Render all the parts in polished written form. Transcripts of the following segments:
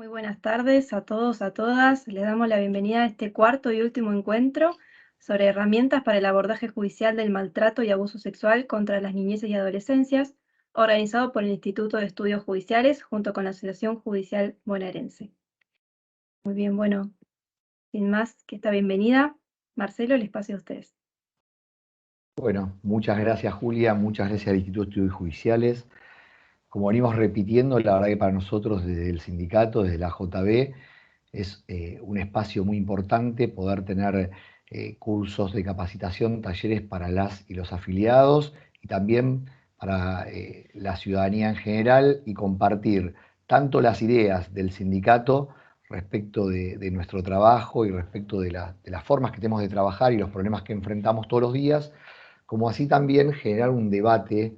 Muy buenas tardes a todos, a todas. Les damos la bienvenida a este cuarto y último encuentro sobre herramientas para el abordaje judicial del maltrato y abuso sexual contra las niñeces y adolescencias, organizado por el Instituto de Estudios Judiciales junto con la Asociación Judicial Bonaerense. Muy bien, bueno, sin más que esta bienvenida, Marcelo, el espacio a ustedes. Bueno, muchas gracias Julia, muchas gracias al Instituto de Estudios Judiciales. Como venimos repitiendo, la verdad que para nosotros desde el sindicato, desde la JB, es un espacio muy importante poder tener cursos de capacitación, talleres para las y los afiliados y también para la ciudadanía en general y compartir tanto las ideas del sindicato respecto de nuestro trabajo y respecto de las formas que tenemos de trabajar y los problemas que enfrentamos todos los días, como así también generar un debate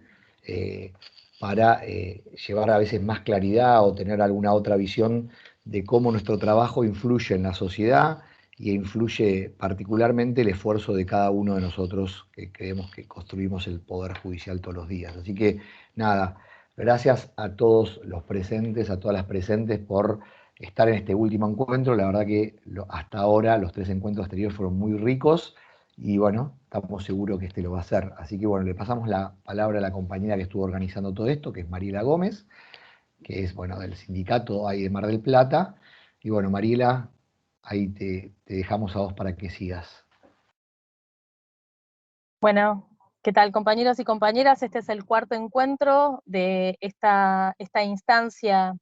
para llevar a veces más claridad o tener alguna otra visión de cómo nuestro trabajo influye en la sociedad y influye particularmente el esfuerzo de cada uno de nosotros que creemos que construimos el Poder Judicial todos los días. Así que nada, gracias a todos los presentes, a todas las presentes por estar en este último encuentro. La verdad que hasta ahora los 3 encuentros anteriores fueron muy ricos y bueno, estamos seguros que este lo va a hacer. Así que bueno, le pasamos la palabra a la compañera que estuvo organizando todo esto, que es Mariela Gómez, que es bueno, del sindicato ahí de Mar del Plata. Y bueno, Mariela, ahí te dejamos a vos para que sigas. Bueno, ¿qué tal, compañeros y compañeras? Este es el cuarto encuentro de esta instancia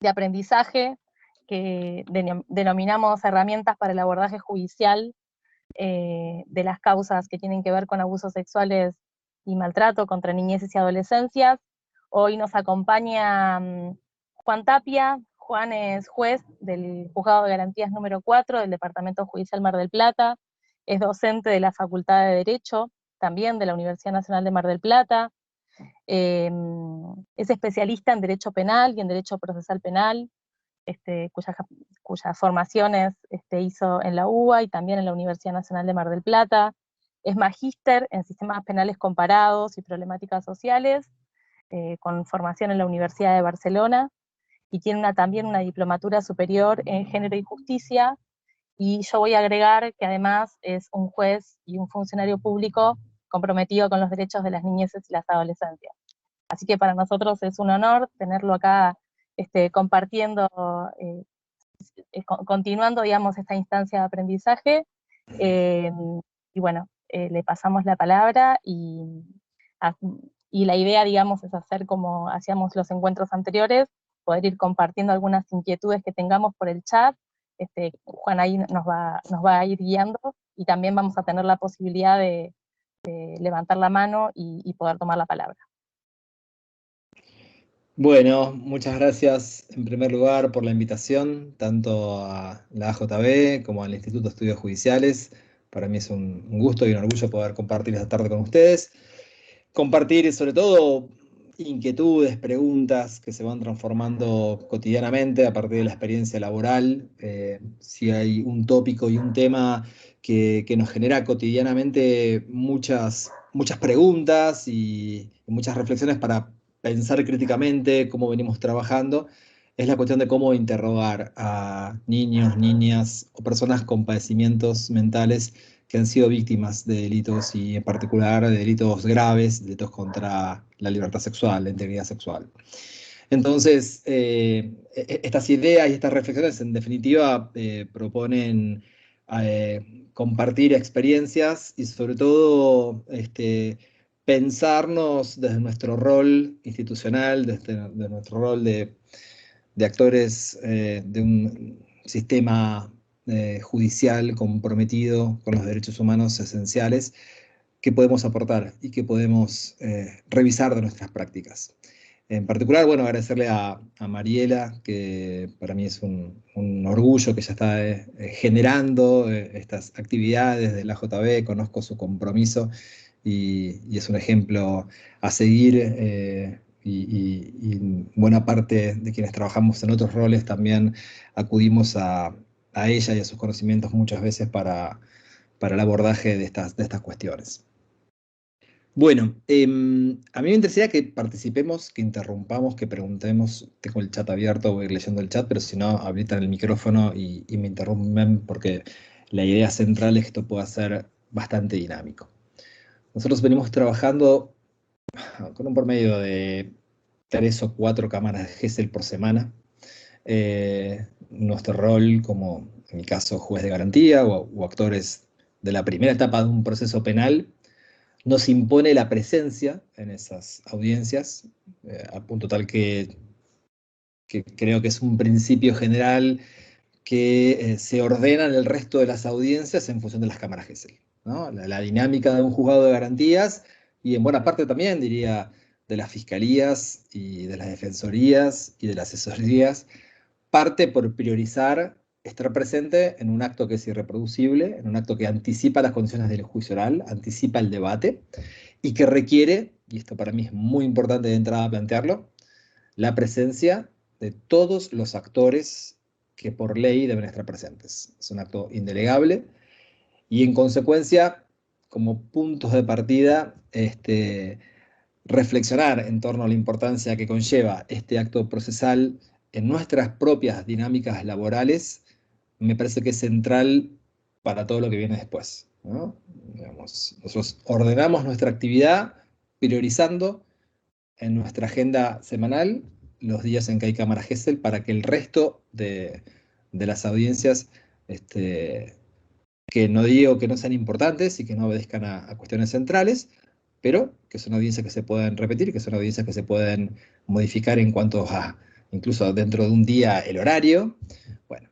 de aprendizaje que denominamos herramientas para el abordaje judicial de las causas que tienen que ver con abusos sexuales y maltrato contra niñeces y adolescencias. Hoy nos acompaña Juan Tapia. Juan es juez del Juzgado de Garantías número 4 del Departamento Judicial Mar del Plata, es docente de la Facultad de Derecho, también de la Universidad Nacional de Mar del Plata, es especialista en Derecho Penal y en Derecho Procesal Penal, cuyas formaciones hizo en la UBA y también en la Universidad Nacional de Mar del Plata. Es magíster en Sistemas Penales Comparados y Problemáticas Sociales, con formación en la Universidad de Barcelona, y tiene también una diplomatura superior en Género y Justicia, y yo voy a agregar que además es un juez y un funcionario público comprometido con los derechos de las niñeces y las adolescencias. Así que para nosotros es un honor tenerlo acá compartiendo, continuando, digamos, esta instancia de aprendizaje. Y bueno, le pasamos la palabra y la idea, digamos, es hacer como hacíamos los encuentros anteriores, poder ir compartiendo algunas inquietudes que tengamos por el chat. Juan ahí nos va a ir guiando, y también vamos a tener la posibilidad de levantar la mano y poder tomar la palabra. Bueno, muchas gracias en primer lugar por la invitación, tanto a la AJB como al Instituto de Estudios Judiciales. Para mí es un gusto y un orgullo poder compartir esta tarde con ustedes. Compartir sobre todo inquietudes, preguntas que se van transformando cotidianamente a partir de la experiencia laboral. Si hay un tópico y un tema que nos genera cotidianamente muchas preguntas y muchas reflexiones para pensar críticamente cómo venimos trabajando, es la cuestión de cómo interrogar a niños, niñas o personas con padecimientos mentales que han sido víctimas de delitos, y en particular de delitos graves, delitos contra la libertad sexual, la integridad sexual. Entonces, estas ideas y estas reflexiones en definitiva proponen compartir experiencias y sobre todo pensarnos desde nuestro rol institucional, desde nuestro rol de actores de un sistema judicial comprometido con los derechos humanos esenciales, que podemos aportar y que podemos revisar de nuestras prácticas. En particular, bueno, agradecerle a Mariela, que para mí es un orgullo que ya está generando estas actividades de la JB. Conozco su compromiso y es un ejemplo a seguir, y buena parte de quienes trabajamos en otros roles también acudimos a ella y a sus conocimientos muchas veces para el abordaje de estas cuestiones. Bueno, a mí me interesaría que participemos, que interrumpamos, que preguntemos. Tengo el chat abierto, voy a ir leyendo el chat, pero si no, habilitan el micrófono y me interrumpen porque la idea central es que esto pueda ser bastante dinámico. Nosotros venimos trabajando con un promedio de 3 o 4 cámaras de Gesell por semana. Nuestro rol como, en mi caso, juez de garantía o actores de la primera etapa de un proceso penal, nos impone la presencia en esas audiencias, a punto tal que creo que es un principio general que se ordena en el resto de las audiencias en función de las cámaras Gesell, ¿no? La dinámica de un juzgado de garantías y en buena parte también, diría, de las fiscalías y de las defensorías y de las asesorías, parte por priorizar estar presente en un acto que es irreproducible, en un acto que anticipa las condiciones del juicio oral, anticipa el debate, y que requiere, y esto para mí es muy importante de entrada plantearlo, la presencia de todos los actores que por ley deben estar presentes. Es un acto indelegable y en consecuencia, como puntos de partida, reflexionar en torno a la importancia que conlleva este acto procesal en nuestras propias dinámicas laborales, me parece que es central para todo lo que viene después, ¿no? Digamos, nosotros ordenamos nuestra actividad priorizando en nuestra agenda semanal los días en que hay cámara Gesell para que el resto de las audiencias, que no digo que no sean importantes y que no obedezcan a cuestiones centrales, pero que son audiencias que se pueden repetir, que son audiencias que se pueden modificar en cuanto a, incluso dentro de un día, el horario. Bueno,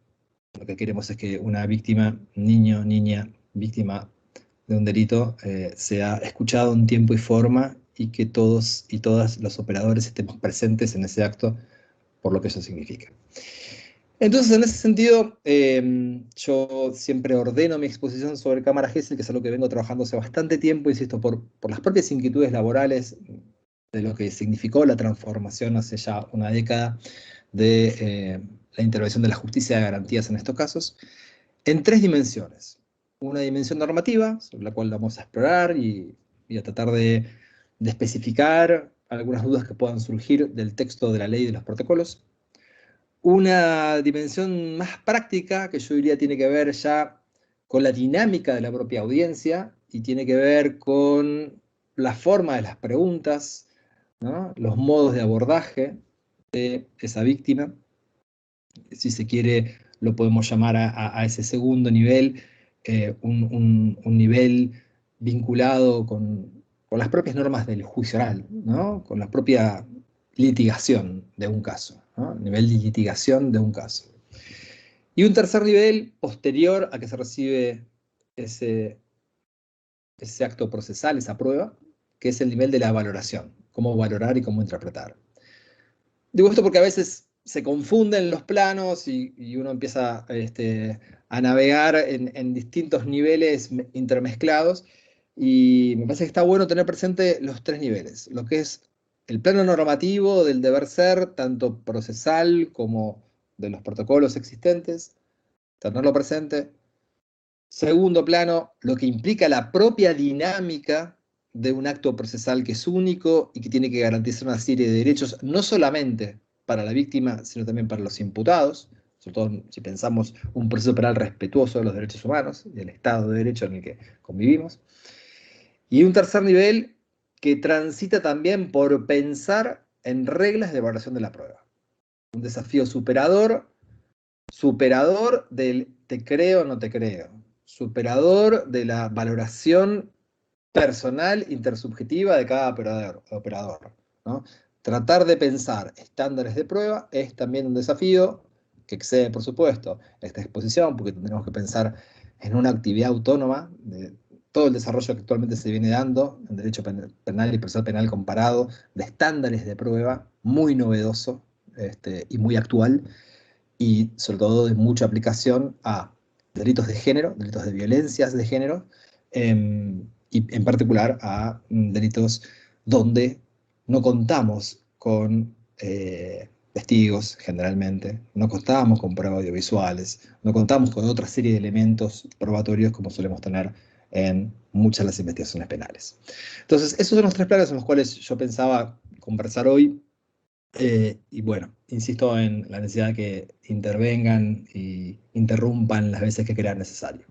lo que queremos es que una víctima, niño, niña, víctima de un delito, sea escuchado en tiempo y forma y que todos y todas los operadores estemos presentes en ese acto por lo que eso significa. Entonces, en ese sentido, yo siempre ordeno mi exposición sobre cámara Gesell, que es algo que vengo trabajando hace bastante tiempo, insisto, por las propias inquietudes laborales de lo que significó la transformación hace ya una década de la intervención de la justicia de garantías en estos casos, en 3 dimensiones. Una dimensión normativa, sobre la cual vamos a explorar y a tratar de especificar algunas dudas que puedan surgir del texto de la ley y de los protocolos. Una dimensión más práctica, que yo diría tiene que ver ya con la dinámica de la propia audiencia y tiene que ver con la forma de las preguntas, ¿no? Los modos de abordaje de esa víctima. Si se quiere, lo podemos llamar a ese segundo nivel, un nivel vinculado con las propias normas del juicio oral, ¿no? Con la propia litigación de un caso, ¿no? Nivel de litigación de un caso. Y un tercer nivel, posterior a que se recibe ese acto procesal, esa prueba, que es el nivel de la valoración, cómo valorar y cómo interpretar. Digo esto porque a veces se confunden los planos y uno empieza a navegar en distintos niveles intermezclados, y me parece que está bueno tener presente los 3 niveles, lo que es el plano normativo del deber ser, tanto procesal como de los protocolos existentes, tenerlo presente. Segundo plano, lo que implica la propia dinámica de un acto procesal que es único y que tiene que garantizar una serie de derechos, no solamente para la víctima, sino también para los imputados, sobre todo si pensamos un proceso penal respetuoso de los derechos humanos y del Estado de Derecho en el que convivimos. Y un tercer nivel que transita también por pensar en reglas de evaluación de la prueba. Un desafío superador del te creo o no te creo, superador de la valoración personal, intersubjetiva de cada operador, ¿no? Tratar de pensar estándares de prueba es también un desafío que excede, por supuesto, esta exposición, porque tendremos que pensar en una actividad autónoma de todo el desarrollo que actualmente se viene dando en derecho penal y procesal penal comparado, de estándares de prueba, muy novedoso y muy actual, y sobre todo de mucha aplicación a delitos de género, delitos de violencias de género, y en particular a delitos donde no contamos con testigos generalmente, no contamos con pruebas audiovisuales, no contamos con otra serie de elementos probatorios como solemos tener en muchas de las investigaciones penales. Entonces, esos son los tres planos en los cuales yo pensaba conversar hoy. Y bueno, insisto en la necesidad de que intervengan y interrumpan las veces que crean necesario.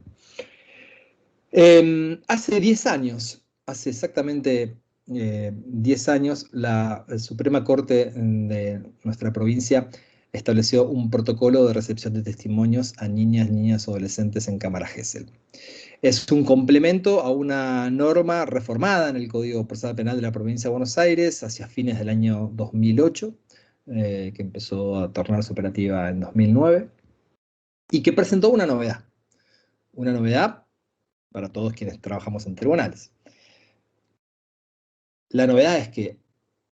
Hace 10 años, hace exactamente 10 años, la Suprema Corte de nuestra provincia estableció un protocolo de recepción de testimonios a niñas, niñas o adolescentes en cámara Gesell. Es un complemento a una norma reformada en el Código Procesal Penal de la provincia de Buenos Aires hacia fines del año 2008, que empezó a tornarse operativa en 2009, y que presentó una novedad para todos quienes trabajamos en tribunales. La novedad es que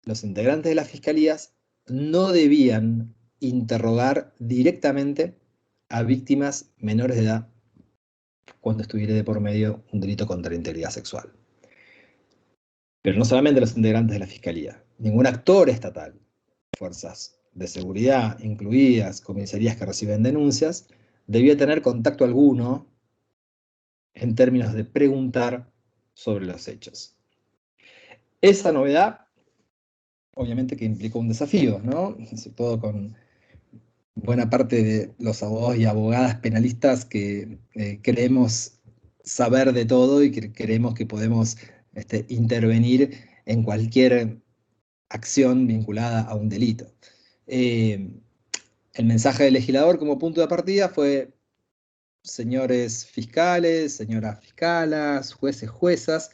los integrantes de las fiscalías no debían interrogar directamente a víctimas menores de edad cuando estuviera de por medio un delito contra la integridad sexual. Pero no solamente los integrantes de la fiscalía, ningún actor estatal, fuerzas de seguridad, incluidas comisarías que reciben denuncias, debía tener contacto alguno en términos de preguntar sobre los hechos. Esa novedad, obviamente que implicó un desafío, ¿no? Sobre todo con buena parte de los abogados y abogadas penalistas que creemos saber de todo y que creemos que podemos intervenir en cualquier acción vinculada a un delito. El mensaje del legislador como punto de partida fue: señores fiscales, señoras fiscalas, jueces, juezas,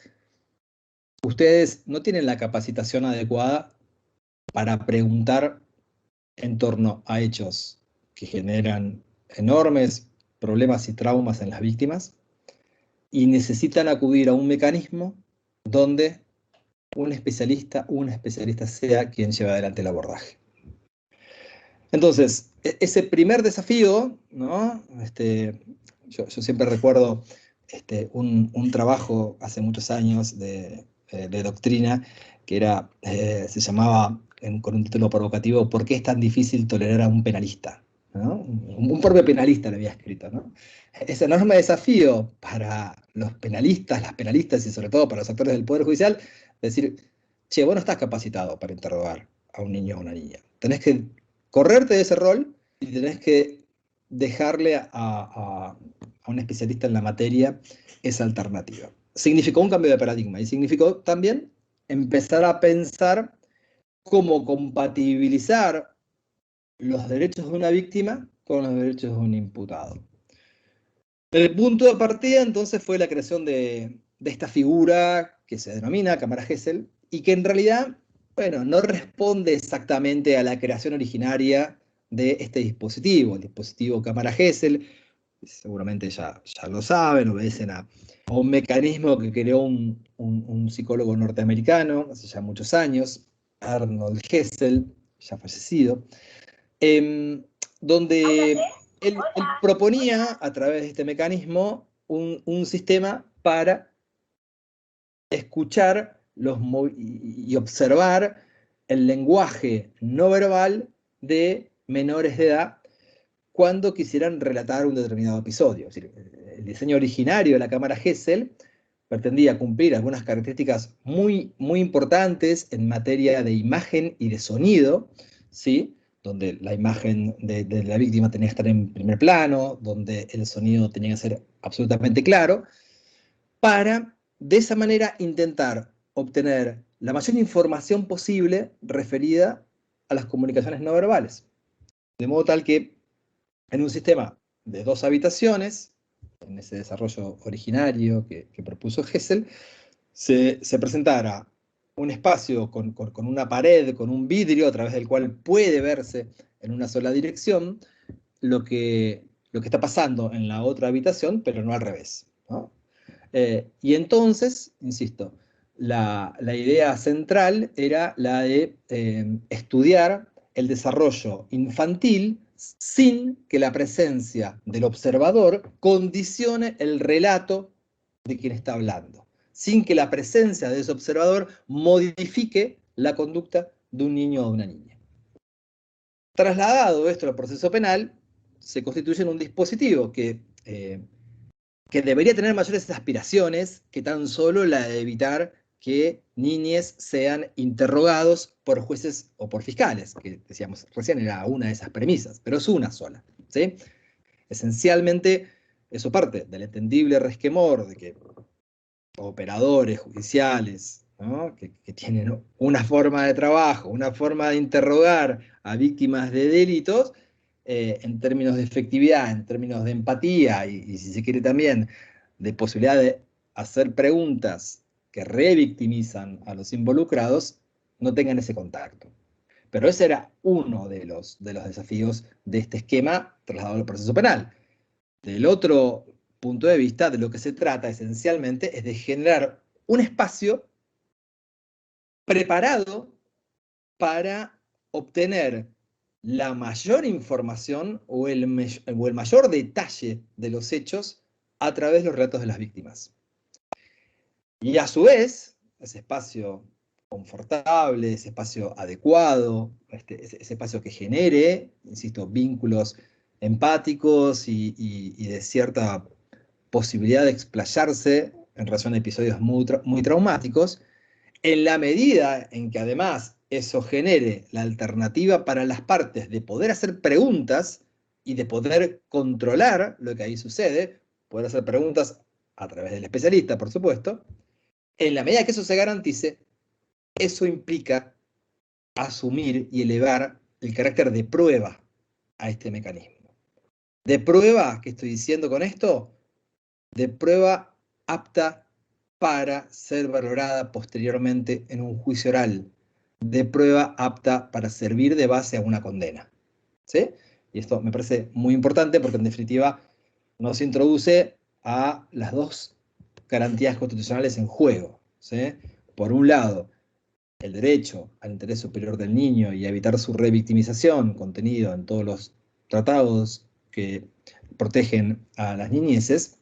ustedes no tienen la capacitación adecuada para preguntar en torno a hechos que generan enormes problemas y traumas en las víctimas, y necesitan acudir a un mecanismo donde un especialista sea quien lleve adelante el abordaje. Entonces, ese primer desafío, ¿no? Yo siempre recuerdo un trabajo hace muchos años de doctrina que se llamaba, con un título provocativo, ¿por qué es tan difícil tolerar a un penalista? ¿No? Un propio penalista lo había escrito, ¿no? Ese enorme desafío para los penalistas, las penalistas y sobre todo para los actores del Poder Judicial, decir, che, vos no estás capacitado para interrogar a un niño o una niña. Tenés que correrte de ese rol y tenés que dejarle a un especialista en la materia esa alternativa. Significó un cambio de paradigma y significó también empezar a pensar cómo compatibilizar los derechos de una víctima con los derechos de un imputado. El punto de partida entonces fue la creación de esta figura que se denomina cámara Gesell y que en realidad, bueno, no responde exactamente a la creación originaria de este dispositivo, el dispositivo cámara Gesell. Seguramente ya lo saben, obedecen a un mecanismo que creó un psicólogo norteamericano hace ya muchos años, Arnold Gesell, ya fallecido, donde él proponía a través de este mecanismo un sistema para escuchar y observar el lenguaje no verbal de menores de edad cuando quisieran relatar un determinado episodio. Es decir, el diseño originario de la cámara Gesell pretendía cumplir algunas características muy, muy importantes en materia de imagen y de sonido, ¿sí? Donde la imagen de la víctima tenía que estar en primer plano, donde el sonido tenía que ser absolutamente claro, para de esa manera intentar obtener la mayor información posible referida a las comunicaciones no verbales. De modo tal que en un sistema de 2 habitaciones, en ese desarrollo originario que propuso Gesell, se presentara un espacio con una pared, con un vidrio a través del cual puede verse en una sola dirección lo que está pasando en la otra habitación, pero no al revés, ¿no? Y entonces, insisto, la idea central era la de estudiar el desarrollo infantil sin que la presencia del observador condicione el relato de quien está hablando, sin que la presencia de ese observador modifique la conducta de un niño o de una niña. Trasladado esto al proceso penal, se constituye en un dispositivo que que debería tener mayores aspiraciones que tan solo la de evitar que niñes sean interrogados por jueces o por fiscales, que decíamos recién era una de esas premisas, pero es una sola, ¿sí? Esencialmente, eso parte del entendible resquemor de que operadores judiciales, ¿no? que tienen una forma de trabajo, una forma de interrogar a víctimas de delitos, en términos de efectividad, en términos de empatía y si se quiere también de posibilidad de hacer preguntas que revictimizan a los involucrados, no tengan ese contacto. Pero ese era uno de los desafíos de este esquema trasladado al proceso penal. Del otro punto de vista, de lo que se trata esencialmente es de generar un espacio preparado para obtener la mayor información o el mayor detalle de los hechos a través de los relatos de las víctimas. Y a su vez, ese espacio confortable, ese espacio adecuado, ese espacio que genere, insisto, vínculos empáticos y de cierta posibilidad de explayarse en relación a episodios muy traumáticos, en la medida en que además eso genere la alternativa para las partes de poder hacer preguntas y de poder controlar lo que ahí sucede, poder hacer preguntas a través del especialista, por supuesto, en la medida que eso se garantice, eso implica asumir y elevar el carácter de prueba a este mecanismo. ¿De prueba? ¿Qué estoy diciendo con esto? De prueba apta para ser valorada posteriormente en un juicio oral, de prueba apta para servir de base a una condena. ¿Sí? Y esto me parece muy importante porque en definitiva nos introduce a las dos garantías constitucionales en juego. ¿Sí? Por un lado, el derecho al interés superior del niño y a evitar su revictimización, contenido en todos los tratados que protegen a las niñeces,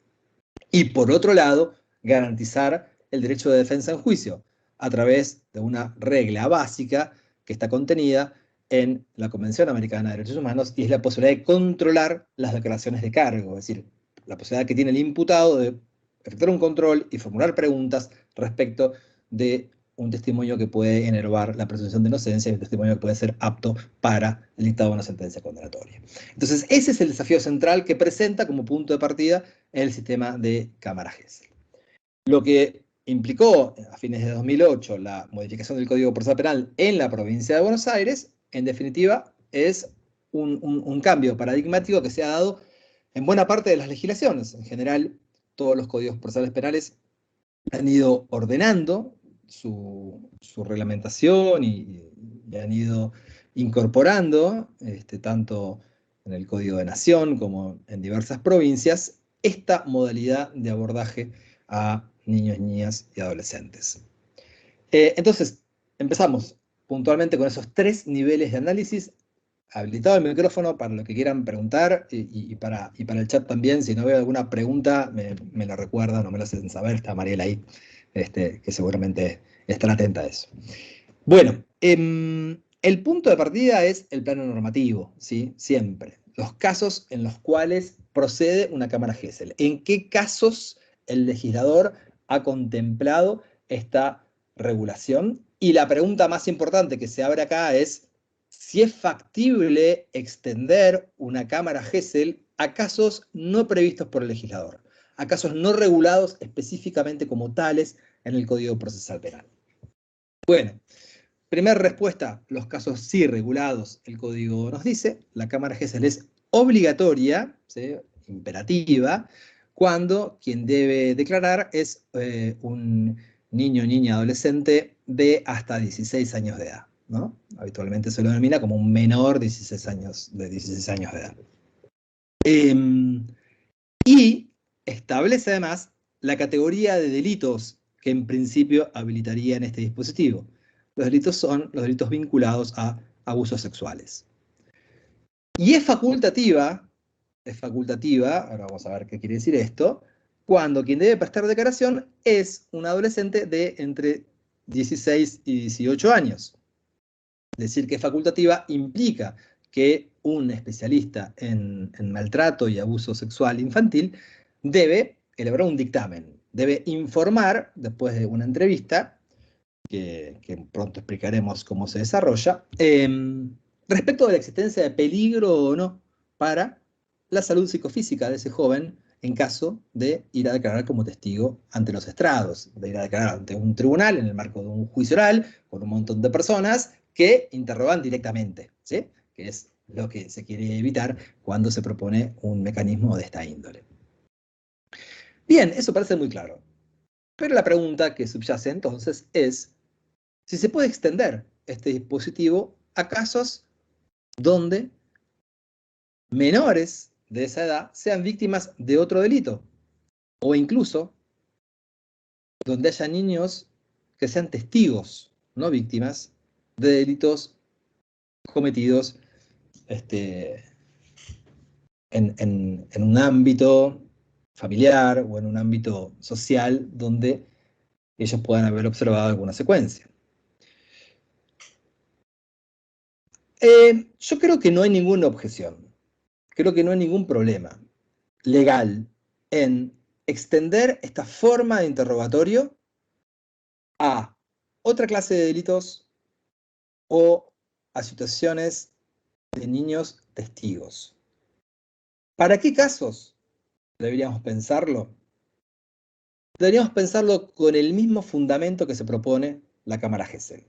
y por otro lado, garantizar el derecho de defensa en juicio a través de una regla básica que está contenida en la Convención Americana de Derechos Humanos y es la posibilidad de controlar las declaraciones de cargo, es decir, la posibilidad que tiene el imputado de efectuar un control y formular preguntas respecto de un testimonio que puede enervar la presunción de inocencia y un testimonio que puede ser apto para el dictado de una sentencia condenatoria. Entonces, ese es el desafío central que presenta como punto de partida el sistema de cámara Gesell. Lo que implicó a fines de 2008 la modificación del Código Procesal Penal en la provincia de Buenos Aires, en definitiva, es un cambio paradigmático que se ha dado en buena parte de las legislaciones. En general, todos los códigos procesales penales han ido ordenando su reglamentación y han ido incorporando, tanto en el Código de Nación como en diversas provincias, esta modalidad de abordaje a niños, niñas y adolescentes. Entonces, empezamos puntualmente con esos 3 niveles de análisis. Habilitado el micrófono para lo que quieran preguntar y para el chat también. Si no veo alguna pregunta, me lo recuerdan o me lo hacen saber. Está Mariela ahí, que seguramente estará atenta a eso. Bueno, el punto de partida es el plano normativo, ¿sí? Siempre. Los casos en los cuales procede una cámara Gesell. ¿En qué casos el legislador ha contemplado esta regulación? Y la pregunta más importante que se abre acá es si es factible extender una cámara Gesell a casos no previstos por el legislador, a casos no regulados específicamente como tales en el Código Procesal Penal. Bueno, primera respuesta, los casos sí regulados, el Código nos dice, la cámara Gesell es obligatoria, ¿sí? Imperativa, cuando quien debe declarar es un niño, niña, adolescente de hasta 16 años de edad, ¿no? Habitualmente se lo denomina como un menor de 16 años de edad. Y establece además la categoría de delitos que en principio habilitaría en este dispositivo. Los delitos son los delitos vinculados a abusos sexuales. Y es facultativa, ahora vamos a ver qué quiere decir esto, cuando quien debe prestar declaración es un adolescente de entre 16 y 18 años. Decir que es facultativa implica que un especialista en maltrato y abuso sexual infantil debe elaborar un dictamen, debe informar, después de una entrevista, que pronto explicaremos cómo se desarrolla, respecto de la existencia de peligro o no para la salud psicofísica de ese joven en caso de ir a declarar como testigo ante los estrados, de ir a declarar ante un tribunal en el marco de un juicio oral con un montón de personas que interrogan directamente, ¿sí? Que es lo que se quiere evitar cuando se propone un mecanismo de esta índole. Bien, eso parece muy claro. Pero la pregunta que subyace entonces es si se puede extender este dispositivo a casos donde menores de esa edad sean víctimas de otro delito, o incluso donde haya niños que sean testigos, no víctimas, de delitos cometidos en un ámbito familiar o en un ámbito social donde ellos puedan haber observado alguna secuencia. Yo creo que no hay ninguna objeción, creo que no hay ningún problema legal en extender esta forma de interrogatorio a otra clase de delitos o a situaciones de niños testigos. ¿Para qué casos deberíamos pensarlo? Deberíamos pensarlo con el mismo fundamento que se propone la Cámara Gesell.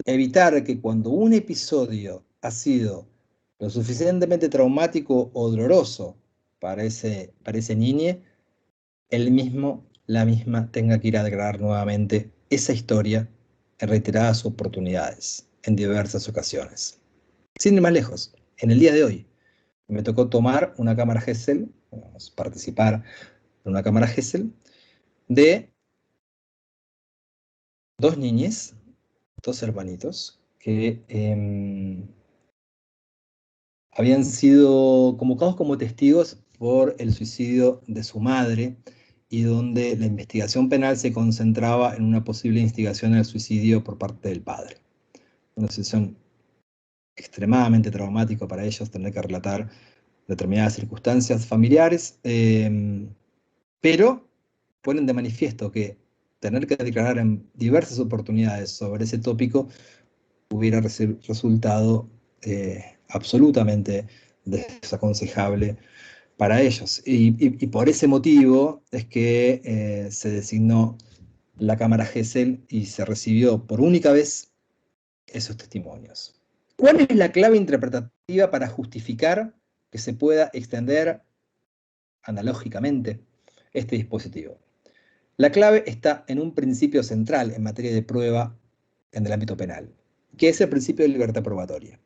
Evitar que cuando un episodio ha sido lo suficientemente traumático o doloroso para ese niño, la misma tenga que ir a declarar nuevamente esa historia en reiteradas oportunidades, en diversas ocasiones. Sin ir más lejos, en el día de hoy me tocó tomar una Cámara Gesell, participar en una Cámara Gesell, de dos niñes, dos hermanitos, que habían sido convocados como testigos por el suicidio de su madre y donde la investigación penal se concentraba en una posible instigación al suicidio por parte del padre. Una situación extremadamente traumática para ellos, tener que relatar determinadas circunstancias familiares, pero ponen de manifiesto que tener que declarar en diversas oportunidades sobre ese tópico hubiera resultado absolutamente desaconsejable para ellos. Y por ese motivo es que se designó la Cámara Gesell y se recibió por única vez esos testimonios. ¿Cuál es la clave interpretativa para justificar que se pueda extender analógicamente este dispositivo? La clave está en un principio central en materia de prueba en el ámbito penal, que es el principio de libertad probatoria.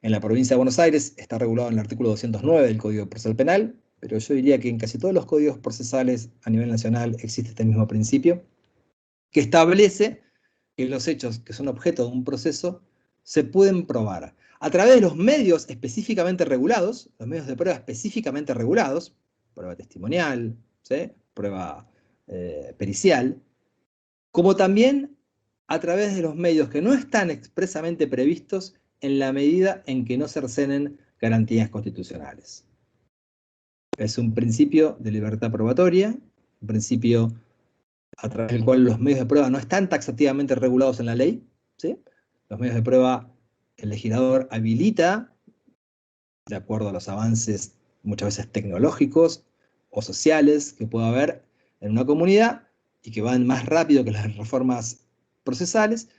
En la provincia de Buenos Aires está regulado en el artículo 209 del Código Procesal Penal, pero yo diría que en casi todos los códigos procesales a nivel nacional existe este mismo principio, que establece que los hechos que son objeto de un proceso se pueden probar a través de los medios específicamente regulados, los medios de prueba específicamente regulados, prueba testimonial, ¿sí? Prueba pericial, como también a través de los medios que no están expresamente previstos en la medida en que no cercenen garantías constitucionales. Es un principio de libertad probatoria, un principio a través del cual los medios de prueba no están taxativamente regulados en la ley, ¿sí? Los medios de prueba, el legislador habilita, de acuerdo a los avances muchas veces tecnológicos o sociales que pueda haber en una comunidad y que van más rápido que las reformas procesales,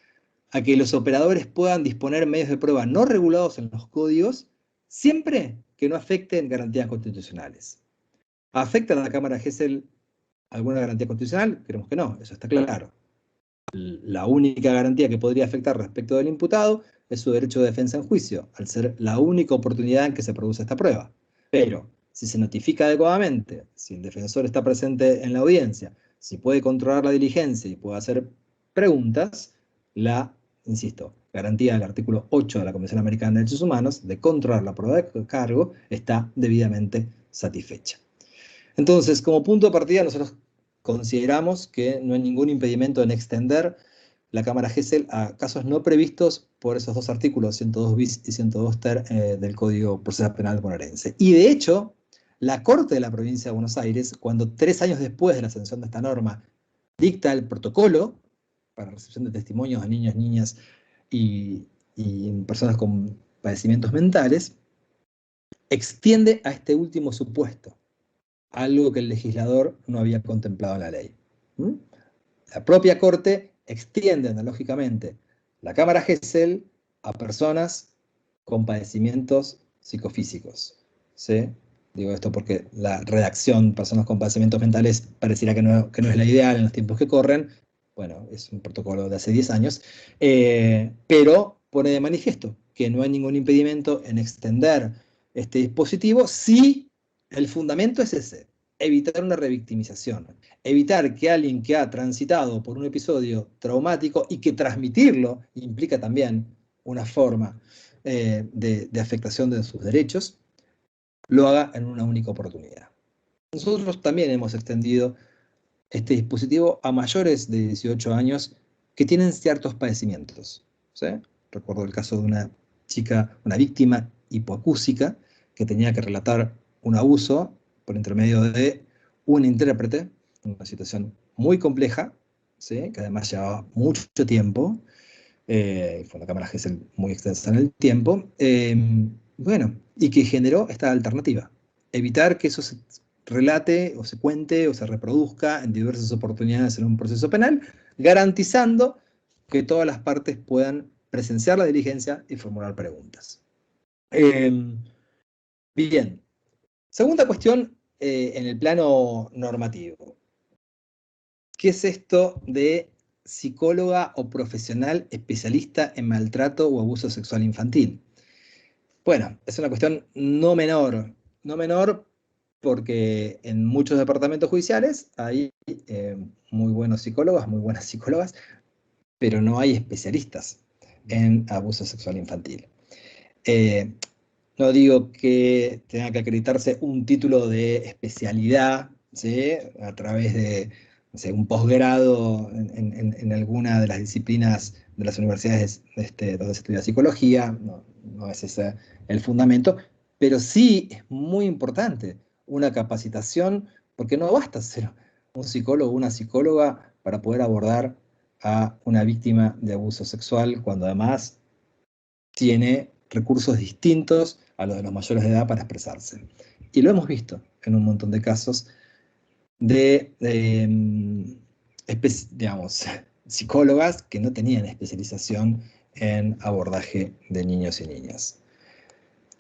a que los operadores puedan disponer medios de prueba no regulados en los códigos, siempre que no afecten garantías constitucionales. ¿Afecta a la Cámara Gesell alguna garantía constitucional? Creemos que no, eso está claro. La única garantía que podría afectar respecto del imputado es su derecho de defensa en juicio, al ser la única oportunidad en que se produce esta prueba. Pero, si se notifica adecuadamente, si el defensor está presente en la audiencia, si puede controlar la diligencia y puede hacer preguntas, insisto, garantía del artículo 8 de la Convención Americana de Derechos Humanos de controlar la prueba de cargo está debidamente satisfecha. Entonces, como punto de partida, nosotros consideramos que no hay ningún impedimento en extender la Cámara Gesell a casos no previstos por esos dos artículos, 102 bis y 102 ter del Código Procesal Penal bonaerense. Y de hecho, la Corte de la Provincia de Buenos Aires, cuando 3 años después de la sanción de esta norma, dicta el protocolo para recepción de testimonios de niños, niñas y personas con padecimientos mentales, extiende a este último supuesto, algo que el legislador no había contemplado en la ley. La propia Corte extiende analógicamente la cámara Gesell a personas con padecimientos psicofísicos. ¿Sí? Digo esto porque la redacción personas con padecimientos mentales pareciera que no es la ideal en los tiempos que corren. Bueno, es un protocolo de hace 10 años, pero pone de manifiesto que no hay ningún impedimento en extender este dispositivo si el fundamento es ese: evitar una revictimización, evitar que alguien que ha transitado por un episodio traumático y que transmitirlo implica también una forma de afectación de sus derechos, lo haga en una única oportunidad. Nosotros también hemos extendido este dispositivo a mayores de 18 años que tienen ciertos padecimientos. ¿Sí? Recuerdo el caso de una chica, una víctima hipoacúsica, que tenía que relatar un abuso por intermedio de un intérprete, una situación muy compleja, ¿sí? Que además llevaba mucho tiempo, fue una cámara Gesell muy extensa en el tiempo, bueno, y que generó esta alternativa: evitar que eso se relate o se cuente o se reproduzca en diversas oportunidades en un proceso penal, garantizando que todas las partes puedan presenciar la diligencia y formular preguntas. Bien, segunda cuestión en el plano normativo. ¿Qué es esto de psicóloga o profesional especialista en maltrato o abuso sexual infantil? Bueno, es una cuestión no menor porque en muchos departamentos judiciales hay muy buenos psicólogos, muy buenas psicólogas, pero no hay especialistas en abuso sexual infantil. No digo que tenga que acreditarse un título de especialidad, ¿sí? A través de, no sé, un posgrado en alguna de las disciplinas de las universidades donde se estudia psicología, no es ese el fundamento, pero sí es muy importante una capacitación, porque no basta ser un psicólogo o una psicóloga para poder abordar a una víctima de abuso sexual, cuando además tiene recursos distintos a los de los mayores de edad para expresarse. Y lo hemos visto en un montón de casos de digamos, psicólogas que no tenían especialización en abordaje de niños y niñas.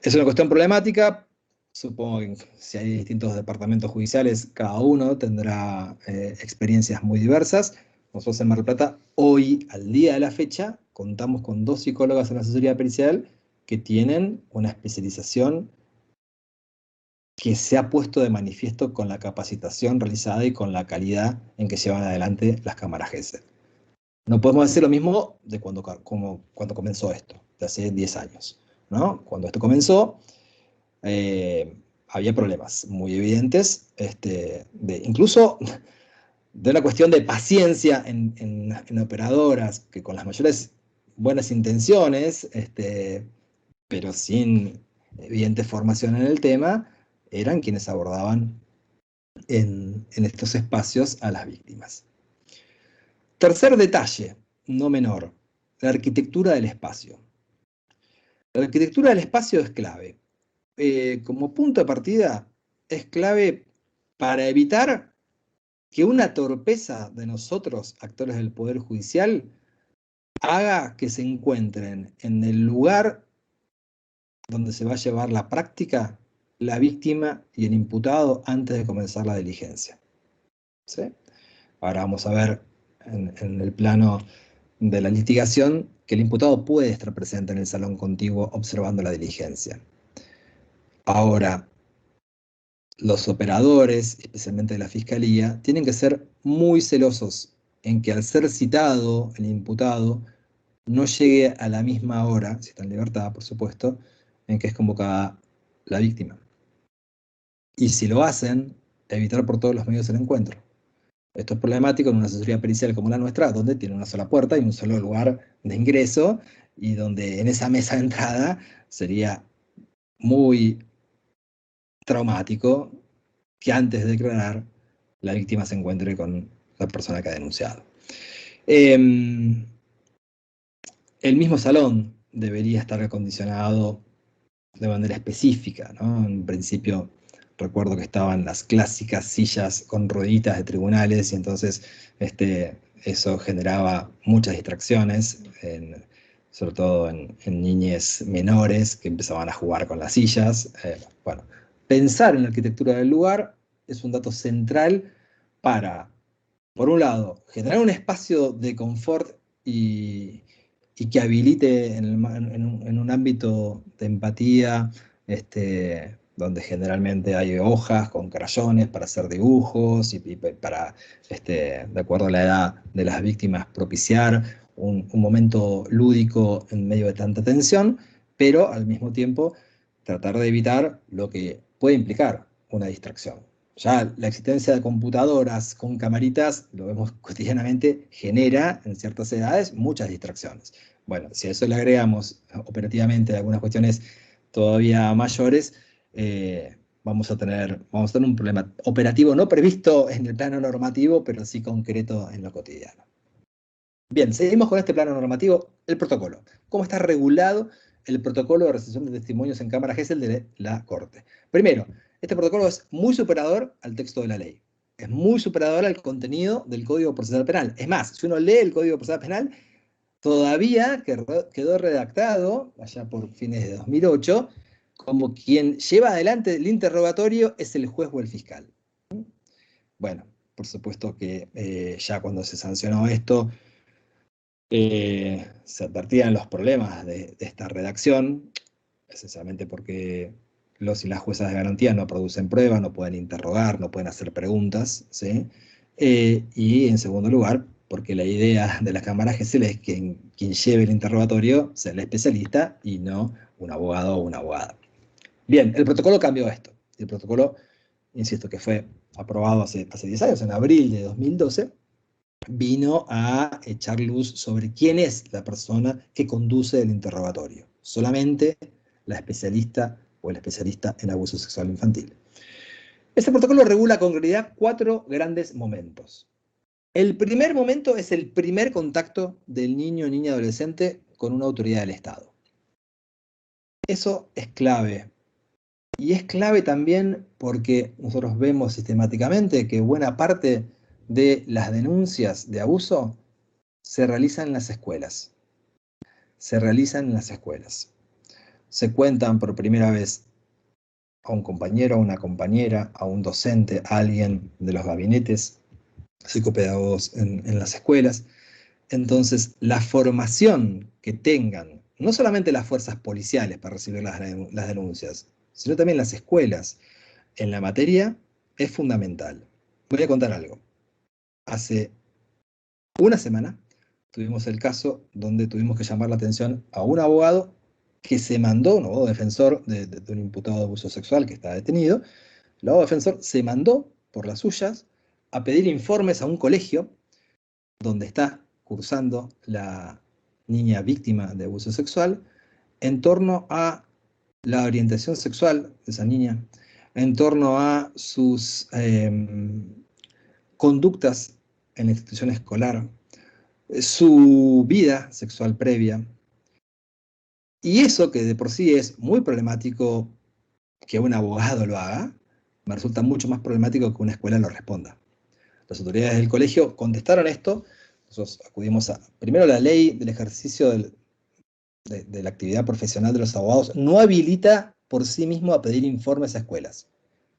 Es una cuestión problemática. Supongo que si hay distintos departamentos judiciales, cada uno tendrá experiencias muy diversas. Nosotros en Mar del Plata, hoy, al día de la fecha, contamos con 2 psicólogas en la asesoría pericial que tienen una especialización que se ha puesto de manifiesto con la capacitación realizada y con la calidad en que llevan adelante las cámaras Gesell. No podemos decir lo mismo de cuando comenzó esto, de hace 10 años, ¿no? Cuando esto comenzó, había problemas muy evidentes, incluso de una cuestión de paciencia en operadoras que con las mayores buenas intenciones, pero sin evidente formación en el tema, eran quienes abordaban en estos espacios a las víctimas. Tercer detalle, no menor, la arquitectura del espacio. La arquitectura del espacio es clave. Como punto de partida, es clave para evitar que una torpeza de nosotros, actores del Poder Judicial, haga que se encuentren en el lugar donde se va a llevar la práctica la víctima y el imputado antes de comenzar la diligencia. ¿Sí? Ahora vamos a ver en el plano de la litigación que el imputado puede estar presente en el salón contiguo observando la diligencia. Ahora, los operadores, especialmente de la Fiscalía, tienen que ser muy celosos en que al ser citado el imputado no llegue a la misma hora, si está en libertad, por supuesto, en que es convocada la víctima. Y si lo hacen, evitar por todos los medios el encuentro. Esto es problemático en una asesoría pericial como la nuestra, donde tiene una sola puerta y un solo lugar de ingreso, y donde en esa mesa de entrada sería muy traumático que antes de declarar la víctima se encuentre con la persona que ha denunciado. El mismo salón debería estar acondicionado de manera específica, ¿no? En principio recuerdo que estaban las clásicas sillas con rueditas de tribunales y entonces eso generaba muchas distracciones, sobre todo en niñes menores que empezaban a jugar con las sillas. Bueno, pensar en la arquitectura del lugar es un dato central para, por un lado, generar un espacio de confort y que habilite en un ámbito de empatía, donde generalmente hay hojas con crayones para hacer dibujos y para, de acuerdo a la edad de las víctimas, propiciar un momento lúdico en medio de tanta tensión, pero al mismo tiempo tratar de evitar lo que puede implicar una distracción. Ya la existencia de computadoras con camaritas, lo vemos cotidianamente, genera en ciertas edades muchas distracciones. Bueno, si a eso le agregamos operativamente algunas cuestiones todavía mayores, vamos a tener un problema operativo no previsto en el plano normativo, pero sí concreto en lo cotidiano. Bien, seguimos con este plano normativo, el protocolo. ¿Cómo está regulado el protocolo de recepción de testimonios en cámara Gesell de la Corte? Primero, este protocolo es muy superador al texto de la ley. Es muy superador al contenido del Código Procesal Penal. Es más, si uno lee el Código Procesal Penal, todavía quedó redactado, allá por fines de 2008, como quien lleva adelante el interrogatorio es el juez o el fiscal. Bueno, por supuesto que ya cuando se sancionó esto, se advertían los problemas de esta redacción, esencialmente porque los y las juezas de garantía no producen pruebas, no pueden interrogar, no pueden hacer preguntas, ¿sí? Y en segundo lugar, porque la idea de las cámaras Gesell es que quien lleve el interrogatorio sea el especialista y no un abogado o una abogada. Bien, el protocolo cambió esto. El protocolo, insisto, que fue aprobado hace 10 años, en abril de 2012, vino a echar luz sobre quién es la persona que conduce el interrogatorio. Solamente la especialista o el especialista en abuso sexual infantil. Este protocolo regula con claridad 4 grandes momentos. El primer momento es el primer contacto del niño o niña adolescente con una autoridad del Estado. Eso es clave. Y es clave también porque nosotros vemos sistemáticamente que buena parte de las denuncias de abuso se realizan en las escuelas. Se realizan en las escuelas. Se cuentan por primera vez a un compañero, a una compañera, a un docente, a alguien de los gabinetes psicopedagogos en las escuelas. Entonces, la formación que tengan, no solamente las fuerzas policiales para recibir las denuncias, sino también las escuelas en la materia, es fundamental. Voy a contar algo. Hace una semana tuvimos el caso donde tuvimos que llamar la atención a un abogado que se mandó, un abogado defensor de un imputado de abuso sexual que está detenido. El abogado defensor se mandó por las suyas a pedir informes a un colegio donde está cursando la niña víctima de abuso sexual en torno a la orientación sexual de esa niña, en torno a sus conductas en la institución escolar, su vida sexual previa. Y eso, que de por sí es muy problemático que un abogado lo haga, me resulta mucho más problemático que una escuela lo responda. Las autoridades del colegio contestaron esto. Nosotros acudimos primero, la ley del ejercicio de la actividad profesional de los abogados no habilita por sí mismo a pedir informes a escuelas.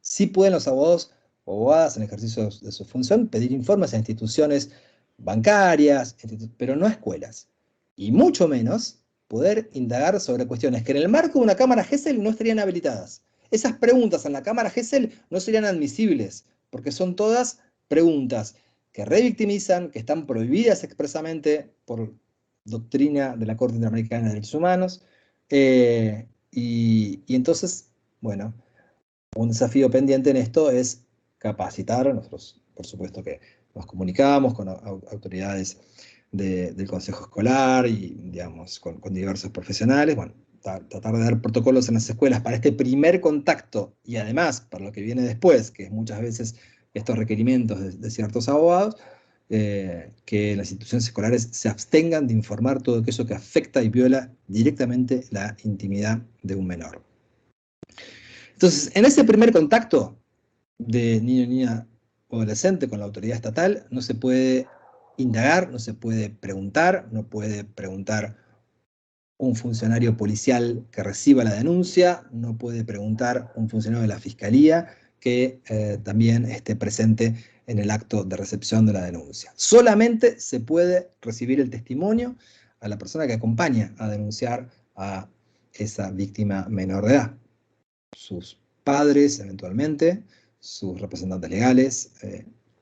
Sí pueden los abogados o abogadas en ejercicio de su función pedir informes a instituciones bancarias, pero no a escuelas. Y mucho menos poder indagar sobre cuestiones que en el marco de una cámara Gesell no estarían habilitadas. Esas preguntas en la cámara Gesell no serían admisibles, porque son todas preguntas que revictimizan, que están prohibidas expresamente por doctrina de la Corte Interamericana de Derechos Humanos, y entonces, bueno, un desafío pendiente en esto es capacitar. Nosotros, por supuesto que nos comunicamos con autoridades del Consejo Escolar y, digamos, con diversos profesionales. Bueno, tratar de dar protocolos en las escuelas para este primer contacto y además para lo que viene después, que es muchas veces estos requerimientos de ciertos abogados, que las instituciones escolares se abstengan de informar todo aquello que afecta y viola directamente la intimidad de un menor. Entonces, en ese primer contacto de niño, niña o adolescente con la autoridad estatal, no se puede indagar, no se puede preguntar, no puede preguntar un funcionario policial que reciba la denuncia, no puede preguntar un funcionario de la fiscalía que también esté presente en el acto de recepción de la denuncia. Solamente se puede recibir el testimonio a la persona que acompaña a denunciar a esa víctima menor de edad. Sus padres, eventualmente, sus representantes legales,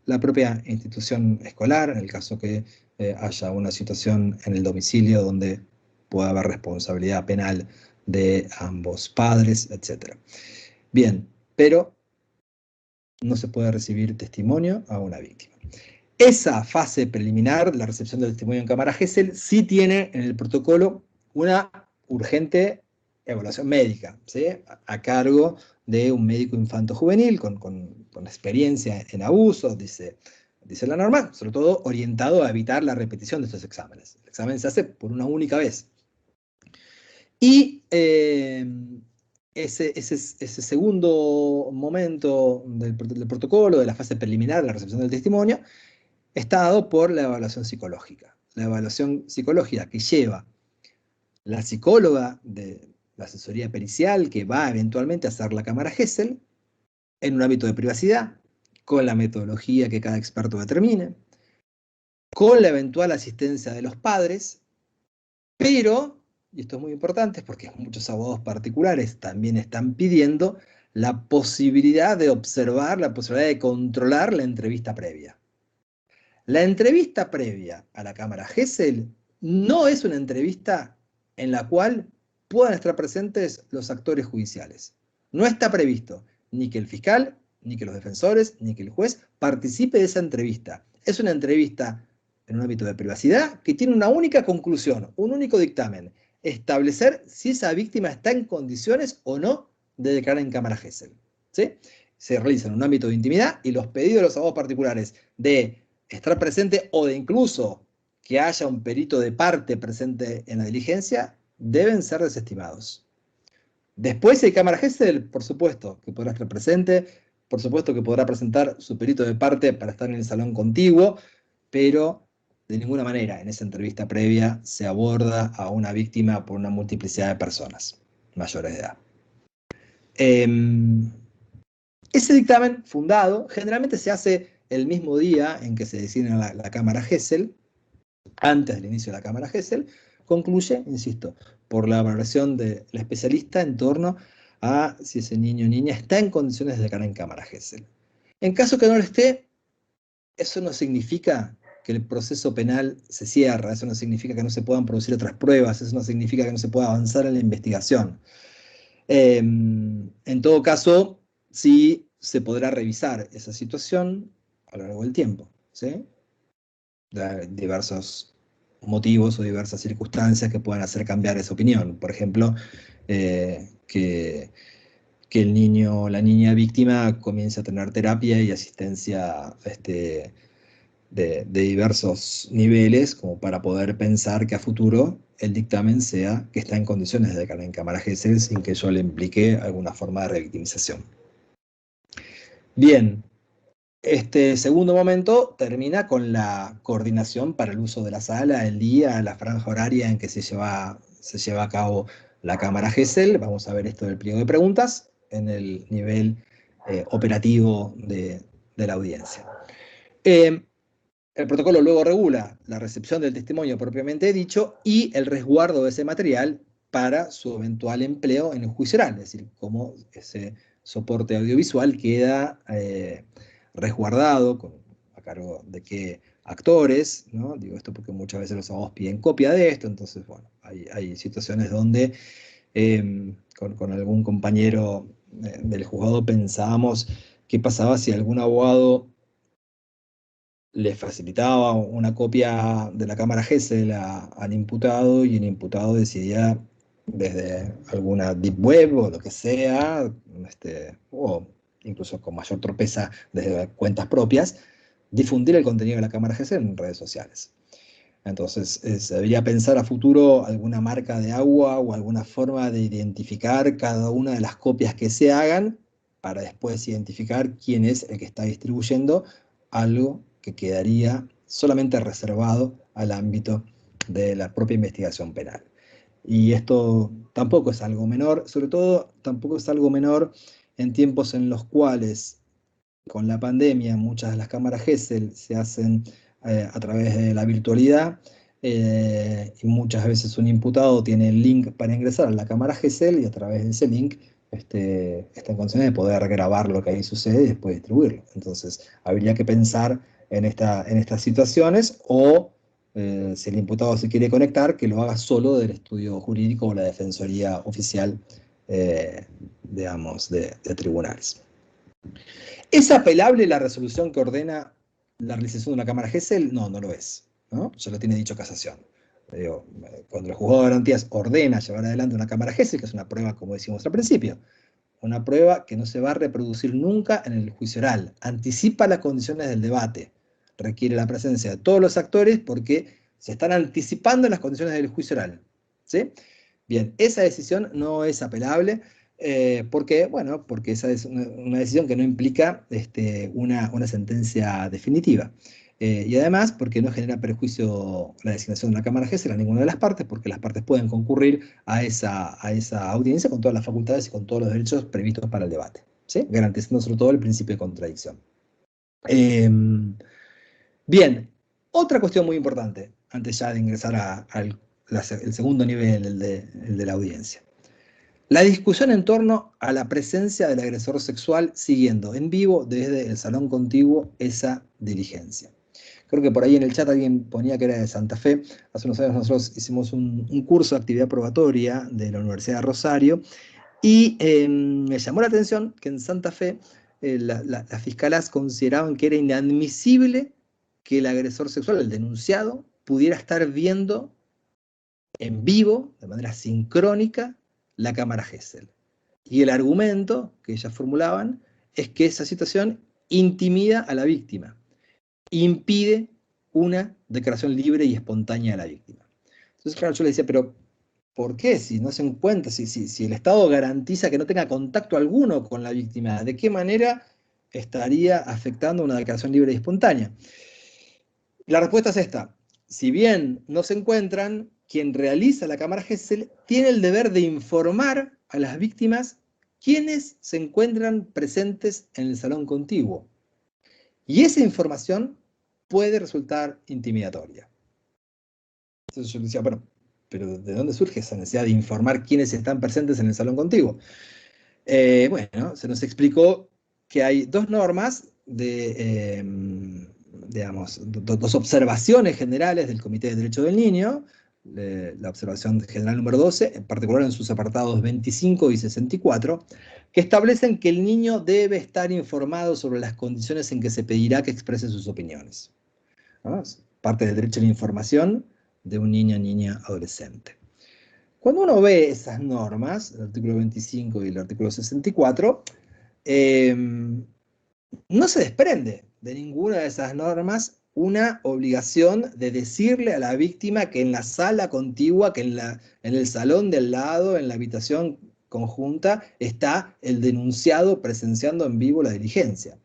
la propia institución escolar, en el caso que haya una situación en el domicilio donde pueda haber responsabilidad penal de ambos padres, etc. Bien, pero no se puede recibir testimonio a una víctima. Esa fase preliminar, la recepción del testimonio en cámara Gesell, sí tiene en el protocolo una urgente evaluación médica, ¿sí? A cargo de un médico infanto-juvenil con experiencia en abusos, dice la norma, sobre todo orientado a evitar la repetición de estos exámenes. El examen se hace por una única vez. Y ese segundo momento del protocolo, de la fase preliminar, la recepción del testimonio, está dado por la evaluación psicológica. La evaluación psicológica que lleva la psicóloga de la asesoría pericial, que va eventualmente a hacer la cámara Gesell, en un ámbito de privacidad, con la metodología que cada experto determine, con la eventual asistencia de los padres, pero, y esto es muy importante porque muchos abogados particulares también están pidiendo la posibilidad de observar, la posibilidad de controlar la entrevista previa. La entrevista previa a la cámara Gesell no es una entrevista en la cual puedan estar presentes los actores judiciales. No está previsto ni que el fiscal, ni que los defensores, ni que el juez participe de esa entrevista. Es una entrevista en un ámbito de privacidad que tiene una única conclusión, un único dictamen: establecer si esa víctima está en condiciones o no de declarar en cámara Gesell, ¿sí? Se realiza en un ámbito de intimidad y los pedidos de los abogados particulares de estar presente o de incluso que haya un perito de parte presente en la diligencia deben ser desestimados. Después, si hay cámara Gesell, por supuesto que podrá estar presente, por supuesto que podrá presentar su perito de parte para estar en el salón contiguo, pero de ninguna manera en esa entrevista previa se aborda a una víctima por una multiplicidad de personas mayores de edad. Ese dictamen fundado generalmente se hace el mismo día en que se designa la cámara Gesell, antes del inicio de la cámara Gesell, concluye, insisto, por la valoración del especialista en torno a si ese niño o niña está en condiciones de declarar en cámara Gesell. En caso que no lo esté, eso no significa que el proceso penal se cierra, eso no significa que no se puedan producir otras pruebas, eso no significa que no se pueda avanzar en la investigación. En todo caso, sí se podrá revisar esa situación a lo largo del tiempo, ¿sí? De diversos motivos o diversas circunstancias que puedan hacer cambiar esa opinión. Por ejemplo, que el niño o la niña víctima comience a tener terapia y asistencia de diversos niveles, como para poder pensar que a futuro el dictamen sea que está en condiciones de declarar en cámara Gesell sin que ello le implique alguna forma de revictimización. Bien, este segundo momento termina con la coordinación para el uso de la sala, el día, la franja horaria en que se lleva a cabo la cámara Gesell. Vamos a ver esto del pliego de preguntas en el nivel operativo de la audiencia. El protocolo luego regula la recepción del testimonio propiamente dicho y el resguardo de ese material para su eventual empleo en el juicio oral, es decir, cómo ese soporte audiovisual queda resguardado, a cargo de qué actores, ¿no? Digo esto porque muchas veces los abogados piden copia de esto, entonces, bueno, hay situaciones donde con algún compañero del juzgado pensábamos qué pasaba si algún abogado le facilitaba una copia de la cámara Gesell al imputado y el imputado decidía desde alguna deep web o lo que sea, o incluso con mayor torpeza desde cuentas propias, difundir el contenido de la cámara GESEL en redes sociales. Entonces, se debería pensar a futuro alguna marca de agua o alguna forma de identificar cada una de las copias que se hagan para después identificar quién es el que está distribuyendo algo que quedaría solamente reservado al ámbito de la propia investigación penal. Y esto tampoco es algo menor, sobre todo tampoco es algo menor en tiempos en los cuales con la pandemia muchas de las cámaras GESEL se hacen a través de la virtualidad, y muchas veces un imputado tiene el link para ingresar a la cámara GESEL y a través de ese link está en condiciones de poder grabar lo que ahí sucede y después distribuirlo. Entonces habría que pensar en estas situaciones, o si el imputado se quiere conectar, que lo haga solo del estudio jurídico o la defensoría oficial, digamos, de tribunales. ¿Es apelable la resolución que ordena la realización de una cámara GESEL? No, no lo es, ¿no? Ya lo tiene dicho casación. Digo, cuando el juzgado de garantías ordena llevar adelante una cámara GESEL, que es una prueba, como decimos al principio, una prueba que no se va a reproducir nunca en el juicio oral, anticipa las condiciones del debate, requiere la presencia de todos los actores porque se están anticipando las condiciones del juicio oral, ¿sí? Bien, esa decisión no es apelable. ¿Por qué? Bueno, porque esa es una decisión que no implica una sentencia definitiva. Y además, porque no genera perjuicio la designación de una cámara GESEL a ninguna de las partes, porque las partes pueden concurrir a esa audiencia con todas las facultades y con todos los derechos previstos para el debate, ¿sí? Garantizando sobre todo el principio de contradicción. Bien, otra cuestión muy importante, antes ya de ingresar al segundo nivel, el de la audiencia. La discusión en torno a la presencia del agresor sexual siguiendo en vivo desde el salón contiguo esa diligencia. Creo que por ahí en el chat alguien ponía que era de Santa Fe. Hace unos años nosotros hicimos un curso de actividad probatoria de la Universidad de Rosario y me llamó la atención que en Santa Fe las fiscalas consideraban que era inadmisible que el agresor sexual, el denunciado, pudiera estar viendo en vivo, de manera sincrónica, la cámara GESEL. Y el argumento que ellas formulaban es que esa situación intimida a la víctima, impide una declaración libre y espontánea de la víctima. Entonces, claro, yo le decía, pero ¿por qué? Si no se encuentra, si el Estado garantiza que no tenga contacto alguno con la víctima, ¿de qué manera estaría afectando una declaración libre y espontánea? La respuesta es esta. Si bien no se encuentran, quien realiza la cámara GESEL tiene el deber de informar a las víctimas quienes se encuentran presentes en el salón contiguo. Y esa información puede resultar intimidatoria. Entonces yo decía, bueno, pero ¿de dónde surge esa necesidad de informar quiénes están presentes en el salón contiguo? Bueno, se nos explicó que hay dos normas digamos, dos observaciones generales del Comité de Derecho del Niño, la observación general número 12, en particular en sus apartados 25 y 64, que establecen que el niño debe estar informado sobre las condiciones en que se pedirá que exprese sus opiniones, ¿no? Es parte del derecho a la información de un niño, niña, adolescente. Cuando uno ve esas normas, el artículo 25 y el artículo 64, no se desprende de ninguna de esas normas una obligación de decirle a la víctima que en la sala contigua, que en el salón del lado, en la habitación conjunta, está el denunciado presenciando en vivo la diligencia.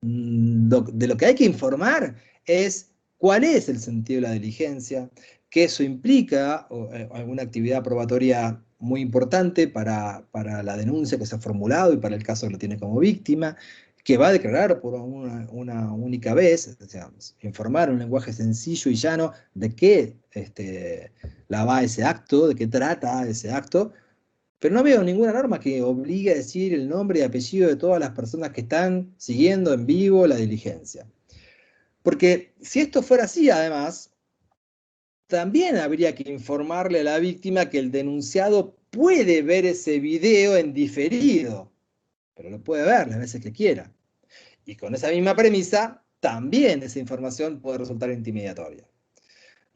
De lo que hay que informar es cuál es el sentido de la diligencia, que eso implica alguna actividad probatoria muy importante para la denuncia que se ha formulado y para el caso que lo tiene como víctima, que va a declarar por una única vez, o sea, informar en un lenguaje sencillo y llano de qué la va ese acto, de qué trata ese acto, pero no veo ninguna norma que obligue a decir el nombre y apellido de todas las personas que están siguiendo en vivo la diligencia. Porque si esto fuera así, además, también habría que informarle a la víctima que el denunciado puede ver ese video en diferido, pero lo puede ver las veces que quiera. Y con esa misma premisa, también esa información puede resultar intimidatoria.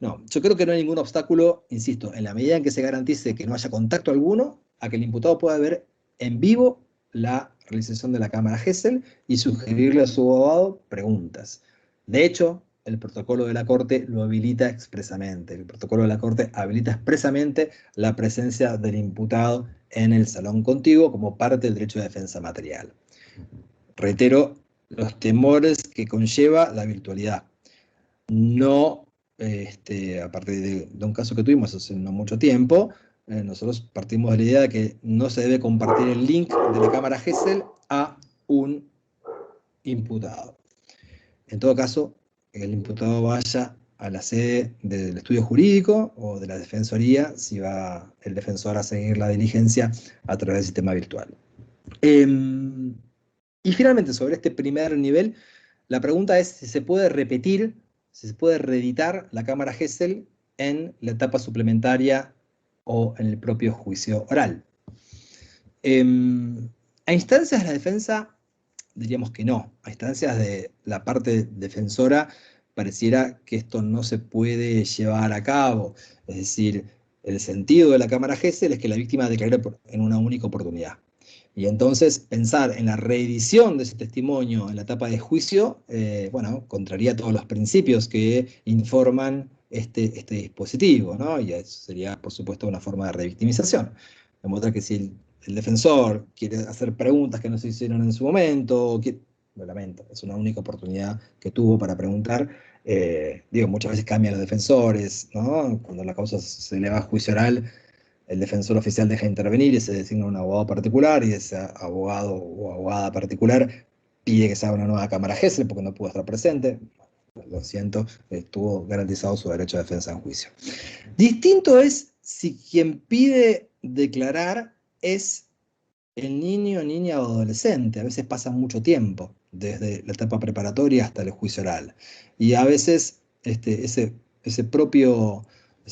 No, yo creo que no hay ningún obstáculo, insisto, en la medida en que se garantice que no haya contacto alguno, a que el imputado pueda ver en vivo la realización de la cámara Gesell y sugerirle a su abogado preguntas. De hecho, el protocolo de la Corte lo habilita expresamente. El protocolo de la Corte habilita expresamente la presencia del imputado en el salón contiguo como parte del derecho de defensa material. Reitero los temores que conlleva la virtualidad. No, a partir de un caso que tuvimos hace no mucho tiempo, nosotros partimos de la idea de que no se debe compartir el link de la cámara Gesell a un imputado. En todo caso, el imputado vaya a la sede del estudio jurídico o de la defensoría si va el defensor a seguir la diligencia a través del sistema virtual. Y finalmente, sobre este primer nivel, la pregunta es si se puede repetir, si se puede reeditar la cámara Gesell en la etapa suplementaria o en el propio juicio oral. A instancias de la defensa, diríamos que no. A instancias de la parte defensora, pareciera que esto no se puede llevar a cabo. Es decir, el sentido de la cámara Gesell es que la víctima declare en una única oportunidad. Y entonces pensar en la reedición de ese testimonio en la etapa de juicio, bueno, contraría todos los principios que informan este dispositivo, ¿no? Y eso sería, por supuesto, una forma de revictimización. Demuestra que si el defensor quiere hacer preguntas que no se hicieron en su momento, lo lamento, es una única oportunidad que tuvo para preguntar. Muchas veces cambian los defensores, ¿no? Cuando la causa se eleva a juicio oral, el defensor oficial deja de intervenir y se designa un abogado particular, y ese abogado o abogada particular pide que se haga una nueva cámara Gesell porque no pudo estar presente. Lo siento, estuvo garantizado su derecho de defensa en juicio. Distinto es si quien pide declarar es el niño, niña o adolescente. A veces pasa mucho tiempo, desde la etapa preparatoria hasta el juicio oral. Y a veces esa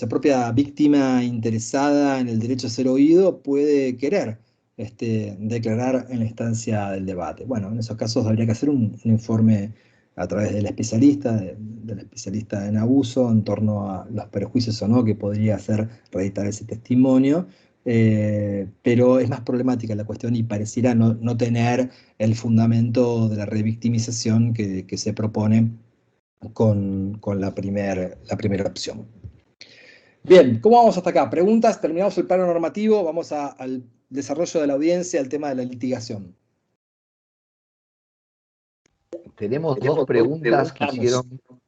propia víctima interesada en el derecho a ser oído puede querer declarar en la instancia del debate. Bueno, en esos casos habría que hacer un informe a través del especialista, del especialista en abuso, en torno a los perjuicios o no que podría hacer reeditar ese testimonio. Pero es más problemática la cuestión y pareciera no tener el fundamento de la revictimización que se propone con la primera opción. Bien, ¿cómo vamos hasta acá? Preguntas, terminamos el plano normativo, vamos al desarrollo de la audiencia, al tema de la litigación. Tenemos dos preguntas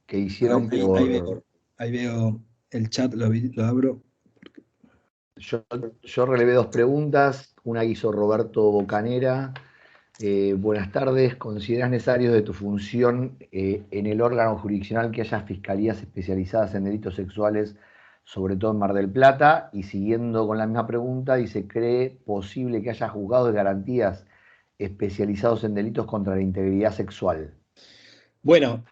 que hicieron por... Ahí veo el chat, lo abro. Yo relevé dos preguntas, una que hizo Roberto Bocanera. Buenas tardes, ¿consideras necesario de tu función en el órgano jurisdiccional que haya fiscalías especializadas en delitos sexuales, sobre todo en Mar del Plata? Y siguiendo con la misma pregunta, dice, ¿cree posible que haya juzgados de garantías especializados en delitos contra la integridad sexual? Bueno,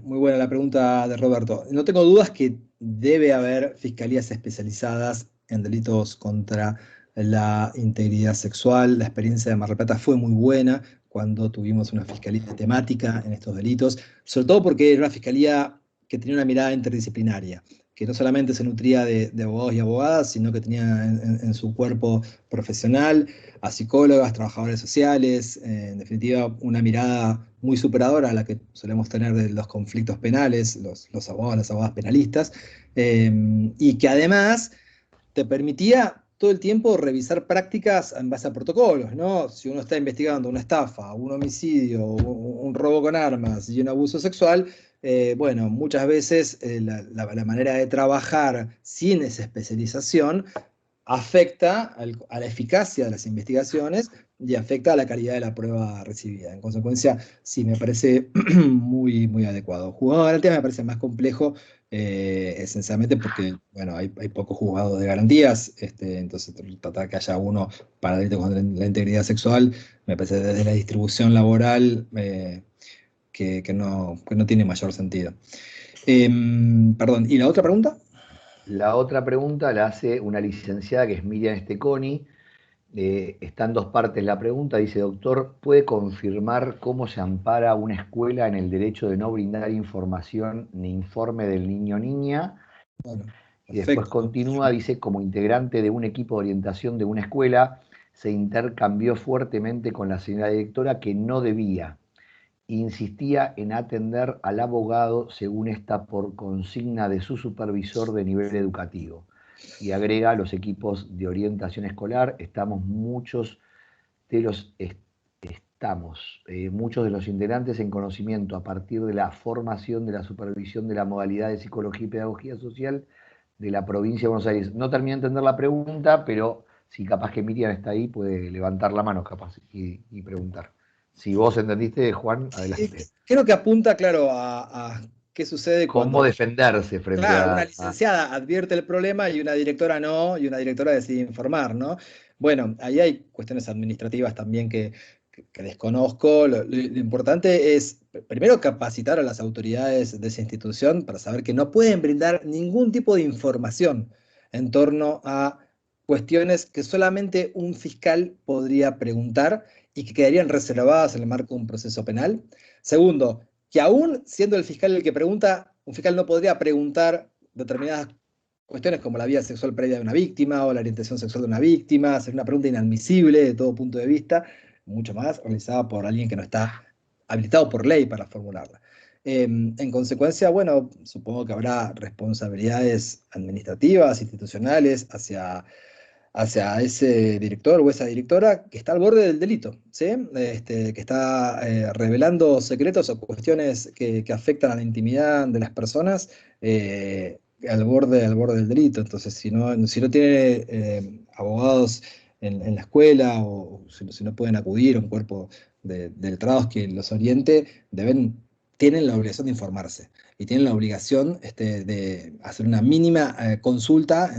muy buena la pregunta de Roberto. No tengo dudas que debe haber fiscalías especializadas en delitos contra la integridad sexual. La experiencia de Mar del Plata fue muy buena cuando tuvimos una fiscalía temática en estos delitos, sobre todo porque era una fiscalía que tenía una mirada interdisciplinaria, que no solamente se nutría de abogados y abogadas, sino que tenía en su cuerpo profesional a psicólogas, trabajadores sociales, en definitiva una mirada muy superadora a la que solemos tener de los conflictos penales, los abogados, las abogadas penalistas, y que además te permitía todo el tiempo revisar prácticas en base a protocolos, ¿no? Si uno está investigando una estafa, un homicidio, un robo con armas y un abuso sexual, bueno, muchas veces la manera de trabajar sin esa especialización afecta a la eficacia de las investigaciones y afecta a la calidad de la prueba recibida. En consecuencia, sí, me parece muy, muy adecuado. Juzgado de garantía me parece más complejo, esencialmente porque, bueno, hay pocos juzgados de garantías, entonces tratar que haya uno para delitos contra la integridad sexual, me parece desde la distribución laboral que no tiene mayor sentido. Perdón, ¿y la otra pregunta? La otra pregunta la hace una licenciada que es Miriam Esteconi, Está en dos partes la pregunta. Dice, doctor, ¿puede confirmar cómo se ampara una escuela en el derecho de no brindar información ni informe del niño o niña? Bueno, Y después perfecto. continúa, dice, como integrante de un equipo de orientación de una escuela, se intercambió fuertemente con la señora directora que no debía. Insistía en atender al abogado según esta por consigna de su supervisor de nivel educativo. Y agrega, los equipos de orientación escolar, muchos de los integrantes en conocimiento a partir de la formación de la supervisión de la modalidad de psicología y pedagogía social de la provincia de Buenos Aires. No terminé de entender la pregunta, pero si capaz que Miriam está ahí, puede levantar la mano capaz y preguntar. Si vos entendiste, Juan, adelante. Creo que apunta, claro, a qué sucede ¿Cómo cuando, defenderse frente claro, a... una licenciada advierte el problema y una directora no, y una directora decide informar, ¿no? Bueno, ahí hay cuestiones administrativas también que desconozco. Lo importante es, primero, capacitar a las autoridades de esa institución para saber que no pueden brindar ningún tipo de información en torno a cuestiones que solamente un fiscal podría preguntar y que quedarían reservadas en el marco de un proceso penal. Segundo, que aún siendo el fiscal el que pregunta, un fiscal no podría preguntar determinadas cuestiones como la vida sexual previa de una víctima o la orientación sexual de una víctima, hacer una pregunta inadmisible de todo punto de vista, mucho más realizada por alguien que no está habilitado por ley para formularla. En consecuencia, bueno, supongo que habrá responsabilidades administrativas, institucionales hacia ese director o esa directora que está al borde del delito, ¿sí? Que está revelando secretos o cuestiones que afectan a la intimidad de las personas al borde del delito. Entonces, si no tiene abogados en la escuela o si no pueden acudir a un cuerpo de letrados que los oriente, tienen la obligación de informarse y tienen la obligación de hacer una mínima consulta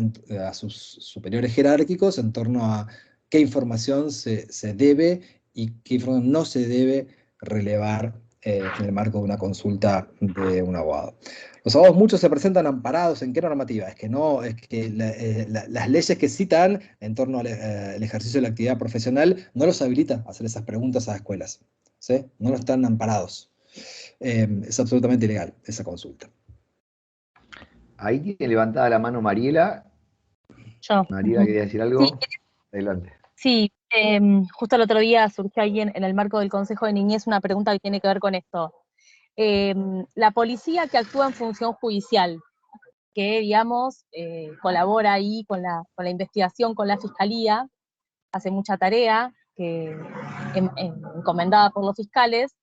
a sus superiores jerárquicos en torno a qué información se debe y qué información no se debe relevar en el marco de una consulta de un abogado. Los abogados muchos se presentan amparados en qué normativa, es que no, es que las leyes que citan en torno al el ejercicio de la actividad profesional no los habilita a hacer esas preguntas a las escuelas, ¿sí? No lo están amparados. Es absolutamente ilegal esa consulta. Ahí tiene levantada la mano Mariela. Yo. Mariela, ¿quería decir Sí, algo? Adelante. sí, justo el otro día surgió ahí en el marco del Consejo de Niñez una pregunta que tiene que ver con esto. La policía que actúa en función judicial, que digamos colabora ahí con la investigación, con la fiscalía, hace mucha tarea encomendada por los fiscales.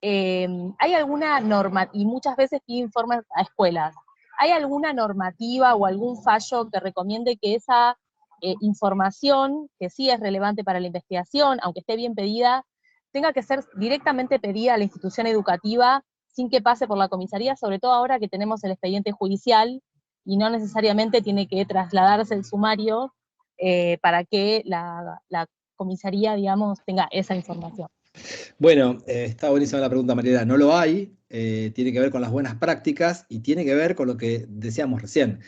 ¿Hay alguna norma, y muchas veces pide informes a escuelas, ¿hay alguna normativa o algún fallo que recomiende que esa información, que sí es relevante para la investigación, aunque esté bien pedida, tenga que ser directamente pedida a la institución educativa sin que pase por la comisaría, sobre todo ahora que tenemos el expediente judicial y no necesariamente tiene que trasladarse el sumario para que la comisaría, digamos, tenga esa información? Bueno, está buenísima la pregunta, Mariela. No lo hay, tiene que ver con las buenas prácticas y tiene que ver con lo que decíamos recién.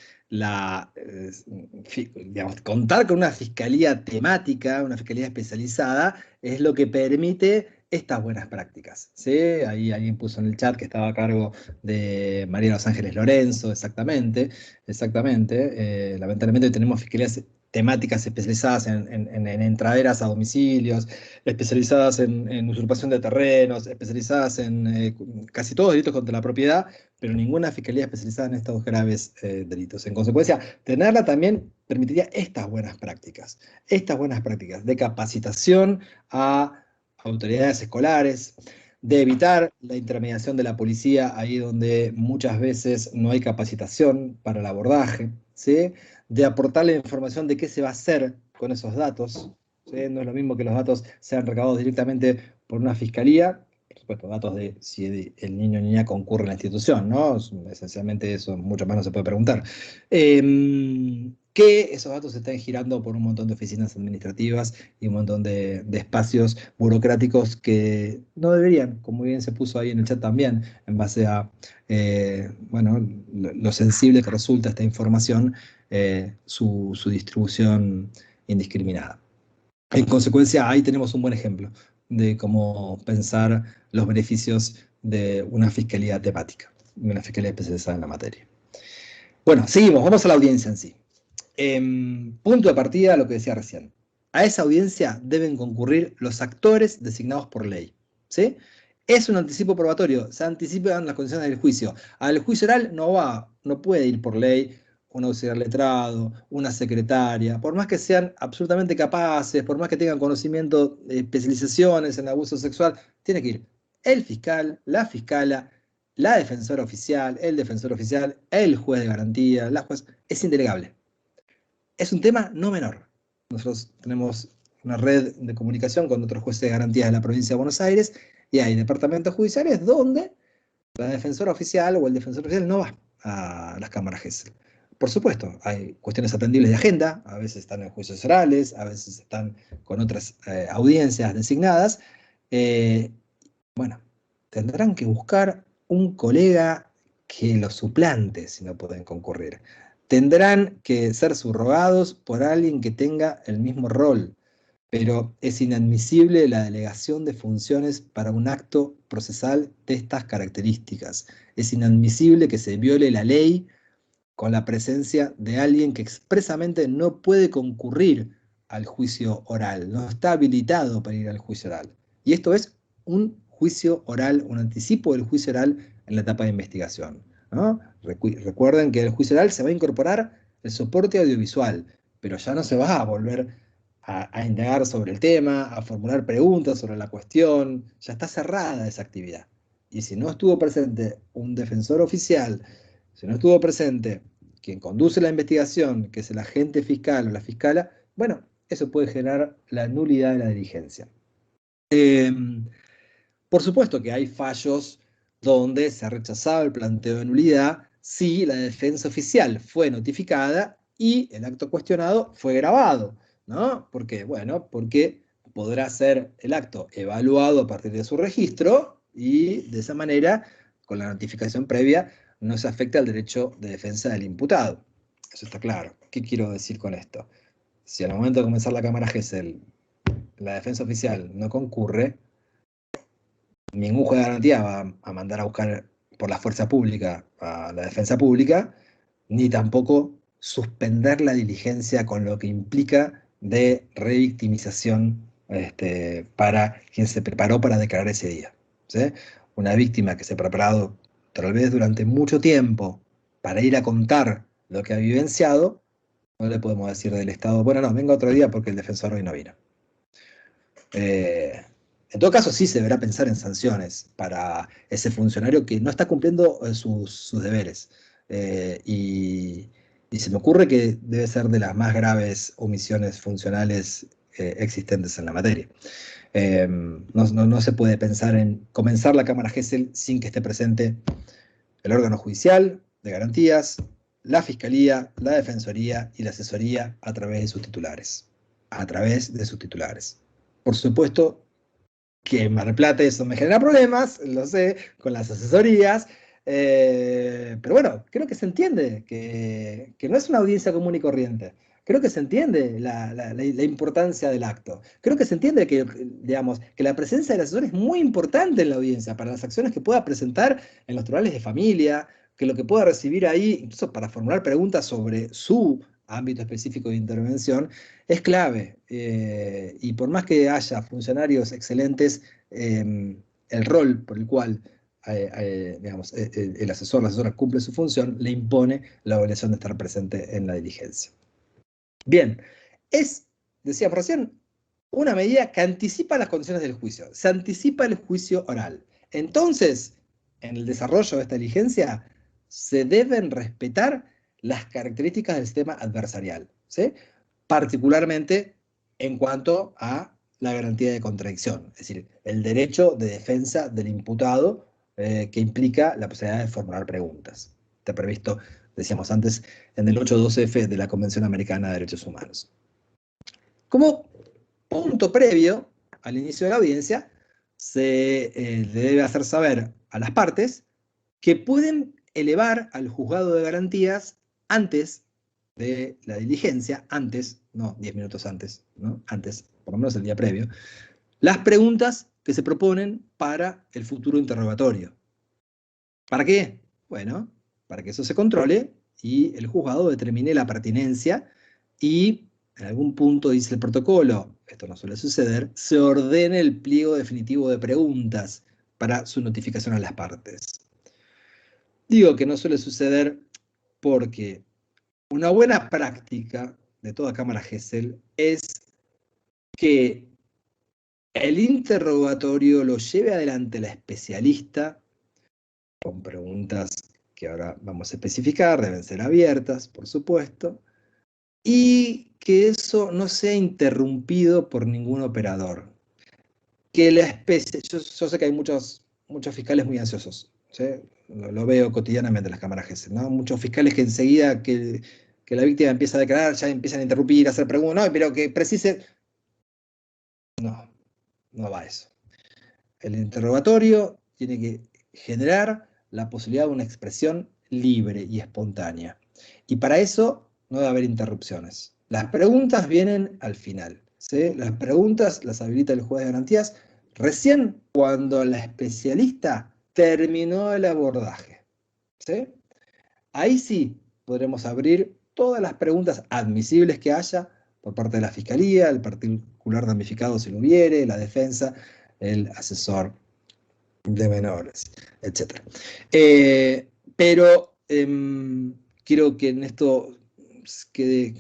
Digamos, contar con una fiscalía temática, una fiscalía especializada, es lo que permite estas buenas prácticas, ¿sí? Ahí alguien puso en el chat que estaba a cargo de María Los Ángeles Lorenzo, exactamente. Lamentablemente tenemos fiscalías temáticas especializadas en entraderas a domicilios, especializadas en usurpación de terrenos, especializadas en casi todos delitos contra la propiedad, pero ninguna fiscalía especializada en estos graves delitos. En consecuencia, tenerla también permitiría estas buenas prácticas de capacitación a autoridades escolares, de evitar la intermediación de la policía ahí donde muchas veces no hay capacitación para el abordaje, ¿sí? De aportar la información de qué se va a hacer con esos datos, ¿sí? No es lo mismo que los datos sean recabados directamente por una fiscalía, por supuesto, datos de si el niño o niña concurre en la institución, ¿no? Esencialmente eso mucho más no se puede preguntar. Que esos datos se están girando por un montón de oficinas administrativas y un montón de espacios burocráticos que no deberían, como bien se puso ahí en el chat también, en base a bueno, lo sensible que resulta esta información, su distribución indiscriminada. En consecuencia, ahí tenemos un buen ejemplo de cómo pensar los beneficios de una fiscalía temática, de una fiscalía especializada en la materia. Bueno, seguimos, vamos a la audiencia en sí. Punto de partida, lo que decía recién. A esa audiencia deben concurrir los actores designados por ley, ¿sí? Es un anticipo probatorio, se anticipan las condiciones del juicio. Al juicio oral no puede ir por ley un auxiliar letrado, una secretaria, por más que sean absolutamente capaces, por más que tengan conocimiento, especializaciones en abuso sexual, tiene que ir el fiscal, la fiscala, la defensora oficial, el defensor oficial, el juez de garantía, la juez, es indelegable. Es un tema no menor. Nosotros tenemos una red de comunicación con otros jueces de garantía de la provincia de Buenos Aires y hay departamentos judiciales donde la defensora oficial o el defensor oficial no va a las cámaras GESEL. Por supuesto, hay cuestiones atendibles de agenda, a veces están en juicios orales, a veces están con otras audiencias designadas. Bueno, tendrán que buscar un colega que los suplante si no pueden concurrir. Tendrán que ser subrogados por alguien que tenga el mismo rol, pero es inadmisible la delegación de funciones para un acto procesal de estas características. Es inadmisible que se viole la ley con la presencia de alguien que expresamente no puede concurrir al juicio oral, no está habilitado para ir al juicio oral. Y esto es un juicio oral, un anticipo del juicio oral en la etapa de investigación, ¿no? Recuerden que el juicio oral se va a incorporar el soporte audiovisual, pero ya no se va a volver a indagar sobre el tema, a formular preguntas sobre la cuestión, ya está cerrada esa actividad. Y si no estuvo presente un defensor oficial, si no estuvo presente quien conduce la investigación, que es el agente fiscal o la fiscala, bueno, eso puede generar la nulidad de la diligencia. Por supuesto que hay fallos donde se ha rechazado el planteo de nulidad si la defensa oficial fue notificada y el acto cuestionado fue grabado, ¿no? ¿Por qué? Bueno, porque podrá ser el acto evaluado a partir de su registro y de esa manera, con la notificación previa, no se afecta al derecho de defensa del imputado. Eso está claro. ¿Qué quiero decir con esto? Si al momento de comenzar la cámara GESEL la defensa oficial no concurre, ningún juez de garantía va a mandar a buscar por la fuerza pública a la defensa pública, ni tampoco suspender la diligencia con lo que implica de revictimización para quien se preparó para declarar ese día, ¿sí? Una víctima que se ha preparado tal vez durante mucho tiempo para ir a contar lo que ha vivenciado, no le podemos decir del Estado, bueno, no, venga otro día porque el defensor hoy no vino. En todo caso, sí se deberá pensar en sanciones para ese funcionario que no está cumpliendo sus deberes. Y se me ocurre que debe ser de las más graves omisiones funcionales existentes en la materia. No se puede pensar en comenzar la Cámara GESEL sin que esté presente el órgano judicial de garantías, la Fiscalía, la Defensoría y la Asesoría a través de sus titulares. A través de sus titulares. Por supuesto que en Mar del Plata eso me genera problemas, lo sé, con las asesorías, pero bueno, creo que se entiende que no es una audiencia común y corriente. Creo que se entiende la importancia del acto. Creo que se entiende que, digamos, que la presencia del asesor es muy importante en la audiencia para las acciones que pueda presentar en los tribunales de familia, que lo que pueda recibir ahí, incluso para formular preguntas sobre su ámbito específico de intervención, es clave. Y por más que haya funcionarios excelentes, el rol por el cual digamos, el asesor, la asesora cumple su función, le impone la obligación de estar presente en la diligencia. Bien, decíamos recién, una medida que anticipa las condiciones del juicio. Se anticipa el juicio oral. Entonces, en el desarrollo de esta diligencia, se deben respetar las características del sistema adversarial, ¿sí? Particularmente en cuanto a la garantía de contradicción, es decir, el derecho de defensa del imputado que implica la posibilidad de formular preguntas. Está previsto, decíamos antes, en el 8.2f de la Convención Americana de Derechos Humanos. Como punto previo al inicio de la audiencia, se le debe hacer saber a las partes que pueden elevar al juzgado de garantías antes de la diligencia, antes, no 10 minutos antes, ¿no? Antes por lo menos el día previo, las preguntas que se proponen para el futuro interrogatorio. ¿Para qué? Bueno, para que eso se controle y el juzgado determine la pertinencia y en algún punto dice el protocolo, esto no suele suceder, se ordene el pliego definitivo de preguntas para su notificación a las partes. Digo que no suele suceder porque una buena práctica de toda cámara GESEL es que el interrogatorio lo lleve adelante la especialista con preguntas que ahora vamos a especificar, deben ser abiertas, por supuesto, y que eso no sea interrumpido por ningún operador. Que la especie, yo sé que hay muchos fiscales muy ansiosos, ¿sí? Lo veo cotidianamente en las cámaras GESEL, ¿no? Muchos fiscales que enseguida que la víctima empieza a declarar, ya empiezan a interrumpir, a hacer preguntas, no, pero que precise. No va eso. El interrogatorio tiene que generar la posibilidad de una expresión libre y espontánea. Y para eso no debe haber interrupciones. Las preguntas vienen al final, ¿sí? Las preguntas las habilita el juez de garantías recién cuando la especialista terminó el abordaje, ¿sí? Ahí sí podremos abrir todas las preguntas admisibles que haya por parte de la Fiscalía, el particular damnificado si lo hubiere, la defensa, el asesor de menores, etc. Pero quiero que en esto quede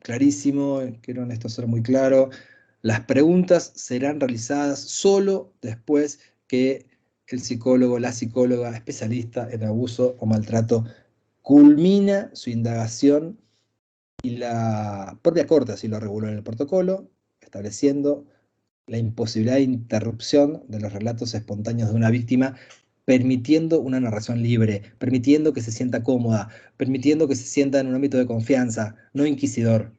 clarísimo, quiero en esto ser muy claro, las preguntas serán realizadas solo después que el psicólogo, la psicóloga especialista en abuso o maltrato culmina su indagación y la propia Corte así lo reguló en el protocolo, estableciendo la imposibilidad de interrupción de los relatos espontáneos de una víctima, permitiendo una narración libre, permitiendo que se sienta cómoda, permitiendo que se sienta en un ámbito de confianza, no inquisidor,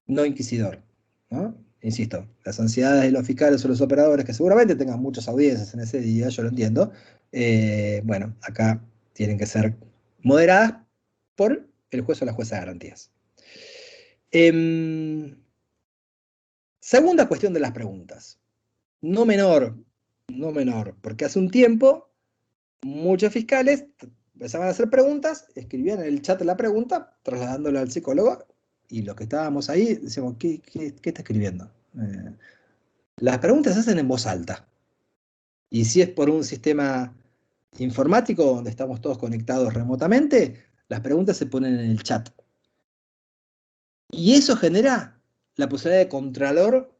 ¿no? Insisto, las ansiedades de los fiscales o los operadores, que seguramente tengan muchas audiencias en ese día, yo lo entiendo, bueno, acá tienen que ser moderadas por el juez o la jueza de garantías. Segunda cuestión de las preguntas. No menor, porque hace un tiempo muchos fiscales empezaban a hacer preguntas, escribían en el chat la pregunta, trasladándola al psicólogo, y los que estábamos ahí decíamos, ¿qué está escribiendo? Las preguntas se hacen en voz alta. Y si es por un sistema informático donde estamos todos conectados remotamente, las preguntas se ponen en el chat. Y eso genera la posibilidad de contralor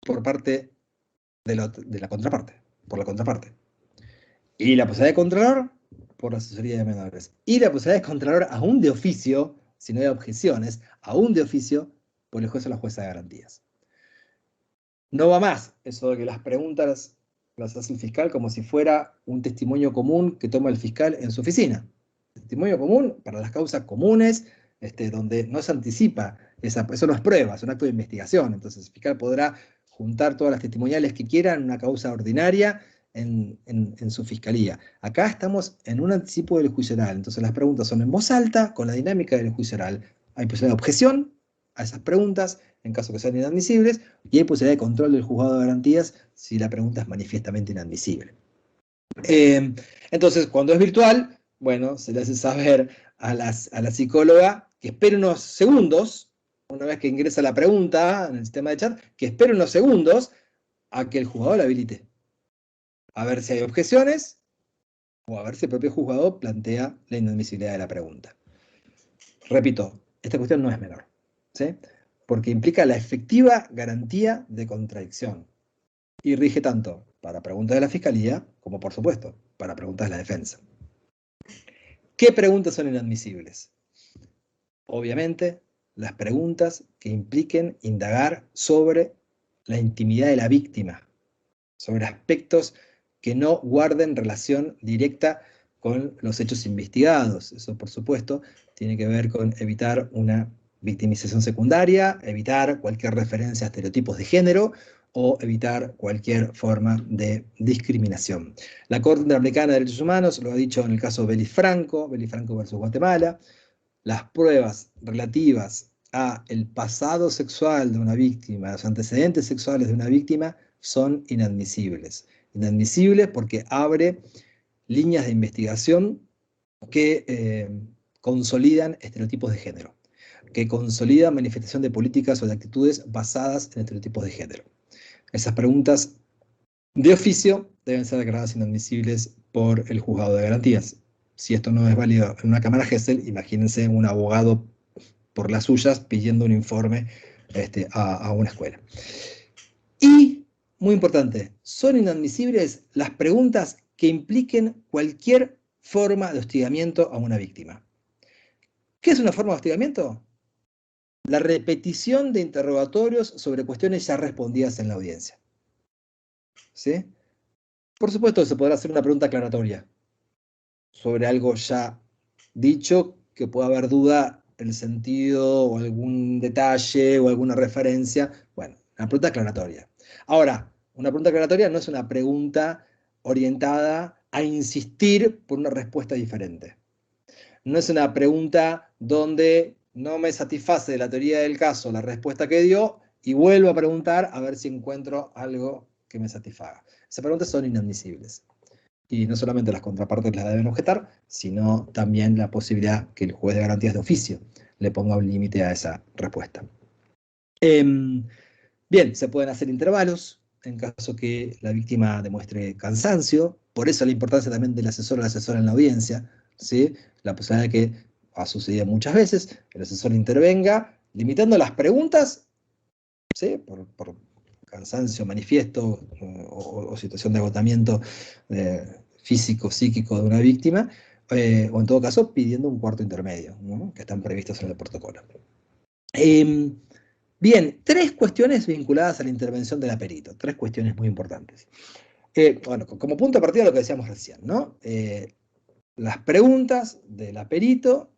por parte de la contraparte, por la contraparte. Y la posibilidad de contralor por la asesoría de menores. Y la posibilidad de contralor aún de oficio, si no hay objeciones, aún de oficio por el juez o la jueza de garantías. No va más eso de que las preguntas las hace el fiscal como si fuera un testimonio común que toma el fiscal en su oficina. Testimonio común para las causas comunes, donde no se anticipa, eso no es prueba, es un acto de investigación. Entonces el fiscal podrá juntar todas las testimoniales que quiera en una causa ordinaria en su fiscalía. Acá estamos en un anticipo del juicio oral, entonces las preguntas son en voz alta, con la dinámica del juicio oral. Hay posibilidad de objeción a esas preguntas, en caso que sean inadmisibles, y hay posibilidad de control del juzgado de garantías si la pregunta es manifiestamente inadmisible. Entonces, cuando es virtual, bueno, se le hace saber a la psicóloga que espere unos segundos, una vez que ingresa la pregunta en el sistema de chat, que espere unos segundos a que el juzgado la habilite. A ver si hay objeciones, o a ver si el propio juzgado plantea la inadmisibilidad de la pregunta. Repito, esta cuestión no es menor, ¿sí? Porque implica la efectiva garantía de contradicción. Y rige tanto para preguntas de la Fiscalía, como por supuesto, para preguntas de la defensa. ¿Qué preguntas son inadmisibles? Obviamente, las preguntas que impliquen indagar sobre la intimidad de la víctima, sobre aspectos que no guarden relación directa con los hechos investigados. Eso, por supuesto, tiene que ver con evitar una victimización secundaria, evitar cualquier referencia a estereotipos de género o evitar cualquier forma de discriminación. La Corte Interamericana de Derechos Humanos lo ha dicho en el caso Belis Franco versus Guatemala. Las pruebas relativas al pasado sexual de una víctima, a los antecedentes sexuales de una víctima, son inadmisibles. Inadmisibles porque abre líneas de investigación que consolidan estereotipos de género, que consolidan manifestación de políticas o de actitudes basadas en estereotipos de género. Esas preguntas de oficio deben ser declaradas inadmisibles por el juzgado de garantías. Si esto no es válido en una cámara Gesell, imagínense un abogado por las suyas pidiendo un informe a una escuela. Y, muy importante, son inadmisibles las preguntas que impliquen cualquier forma de hostigamiento a una víctima. ¿Qué es una forma de hostigamiento? La repetición de interrogatorios sobre cuestiones ya respondidas en la audiencia. ¿Sí? Por supuesto, se podrá hacer una pregunta aclaratoria sobre algo ya dicho, que pueda haber duda en el sentido o algún detalle o alguna referencia. Bueno, una pregunta aclaratoria. Ahora, una pregunta aclaratoria no es una pregunta orientada a insistir por una respuesta diferente. No es una pregunta donde no me satisface la teoría del caso la respuesta que dio y vuelvo a preguntar a ver si encuentro algo que me satisfaga. Esas preguntas son inadmisibles. Y no solamente las contrapartes las deben objetar, sino también la posibilidad que el juez de garantías de oficio le ponga un límite a esa respuesta. Bien, se pueden hacer intervalos en caso que la víctima demuestre cansancio, por eso la importancia también del asesor o la asesora en la audiencia, ¿sí? La posibilidad de que ha sucedido muchas veces, el asesor intervenga, limitando las preguntas, ¿sí? Por cansancio manifiesto o situación de agotamiento físico, psíquico de una víctima, o en todo caso pidiendo un cuarto intermedio, ¿no? Que están previstos en el protocolo. Bien, 3 cuestiones vinculadas a la intervención del aperito, 3 cuestiones muy importantes. Bueno, como punto de partida lo que decíamos recién, ¿no? Las preguntas del aperito,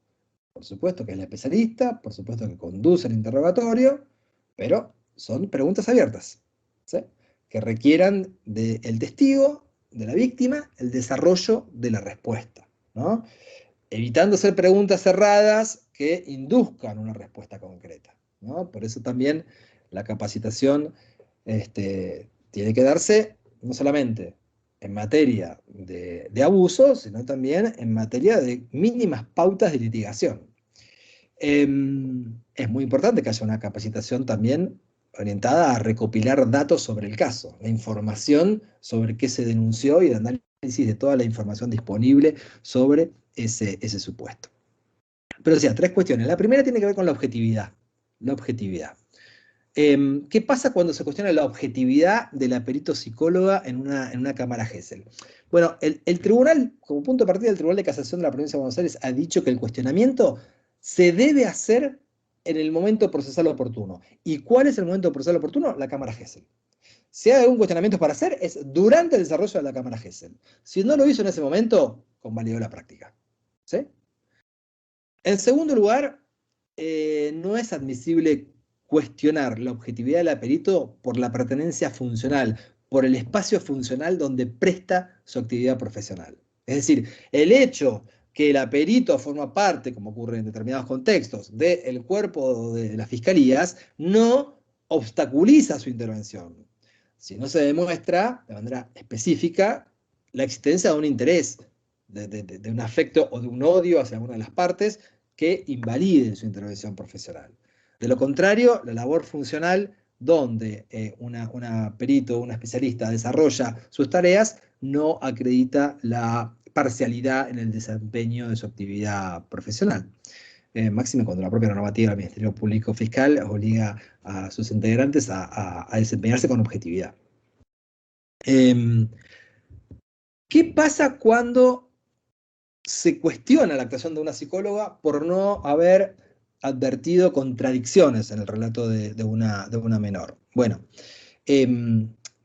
por supuesto que es el especialista, por supuesto que conduce el interrogatorio, pero son preguntas abiertas, ¿sí? Que requieran del testigo, de la víctima, el desarrollo de la respuesta, ¿no? Evitando hacer preguntas cerradas que induzcan una respuesta concreta, ¿no? Por eso también la capacitación tiene que darse no solamente en materia de abuso, sino también en materia de mínimas pautas de litigación. Es muy importante que haya una capacitación también orientada a recopilar datos sobre el caso, la información sobre qué se denunció y el análisis de toda la información disponible sobre ese supuesto. Pero decía, 3 cuestiones. La primera tiene que ver con la objetividad. La objetividad. ¿Qué pasa cuando se cuestiona la objetividad de la perito psicóloga en una cámara Gesell? Bueno, el tribunal, como punto de partida, el Tribunal de Casación de la Provincia de Buenos Aires ha dicho que el cuestionamiento se debe hacer en el momento procesal oportuno. ¿Y cuál es el momento procesal oportuno? La cámara Gesell. Si hay algún cuestionamiento para hacer, es durante el desarrollo de la cámara Gesell. Si no lo hizo en ese momento, convalidó la práctica. ¿Sí? En segundo lugar, no es admisible cuestionar la objetividad del aperito por la pertenencia funcional, por el espacio funcional donde presta su actividad profesional. Es decir, el hecho que el aperito forma parte, como ocurre en determinados contextos, del cuerpo de las fiscalías, no obstaculiza su intervención. Si no se demuestra de manera específica la existencia de un interés, de un afecto o de un odio hacia alguna de las partes que invaliden su intervención profesional. De lo contrario, la labor funcional donde una perito, una especialista desarrolla sus tareas, no acredita la parcialidad en el desempeño de su actividad profesional. Máximo cuando la propia normativa del Ministerio Público Fiscal obliga a sus integrantes a desempeñarse con objetividad. ¿Qué pasa cuando se cuestiona la actuación de una psicóloga por no haber advertido contradicciones en el relato de una menor? Bueno,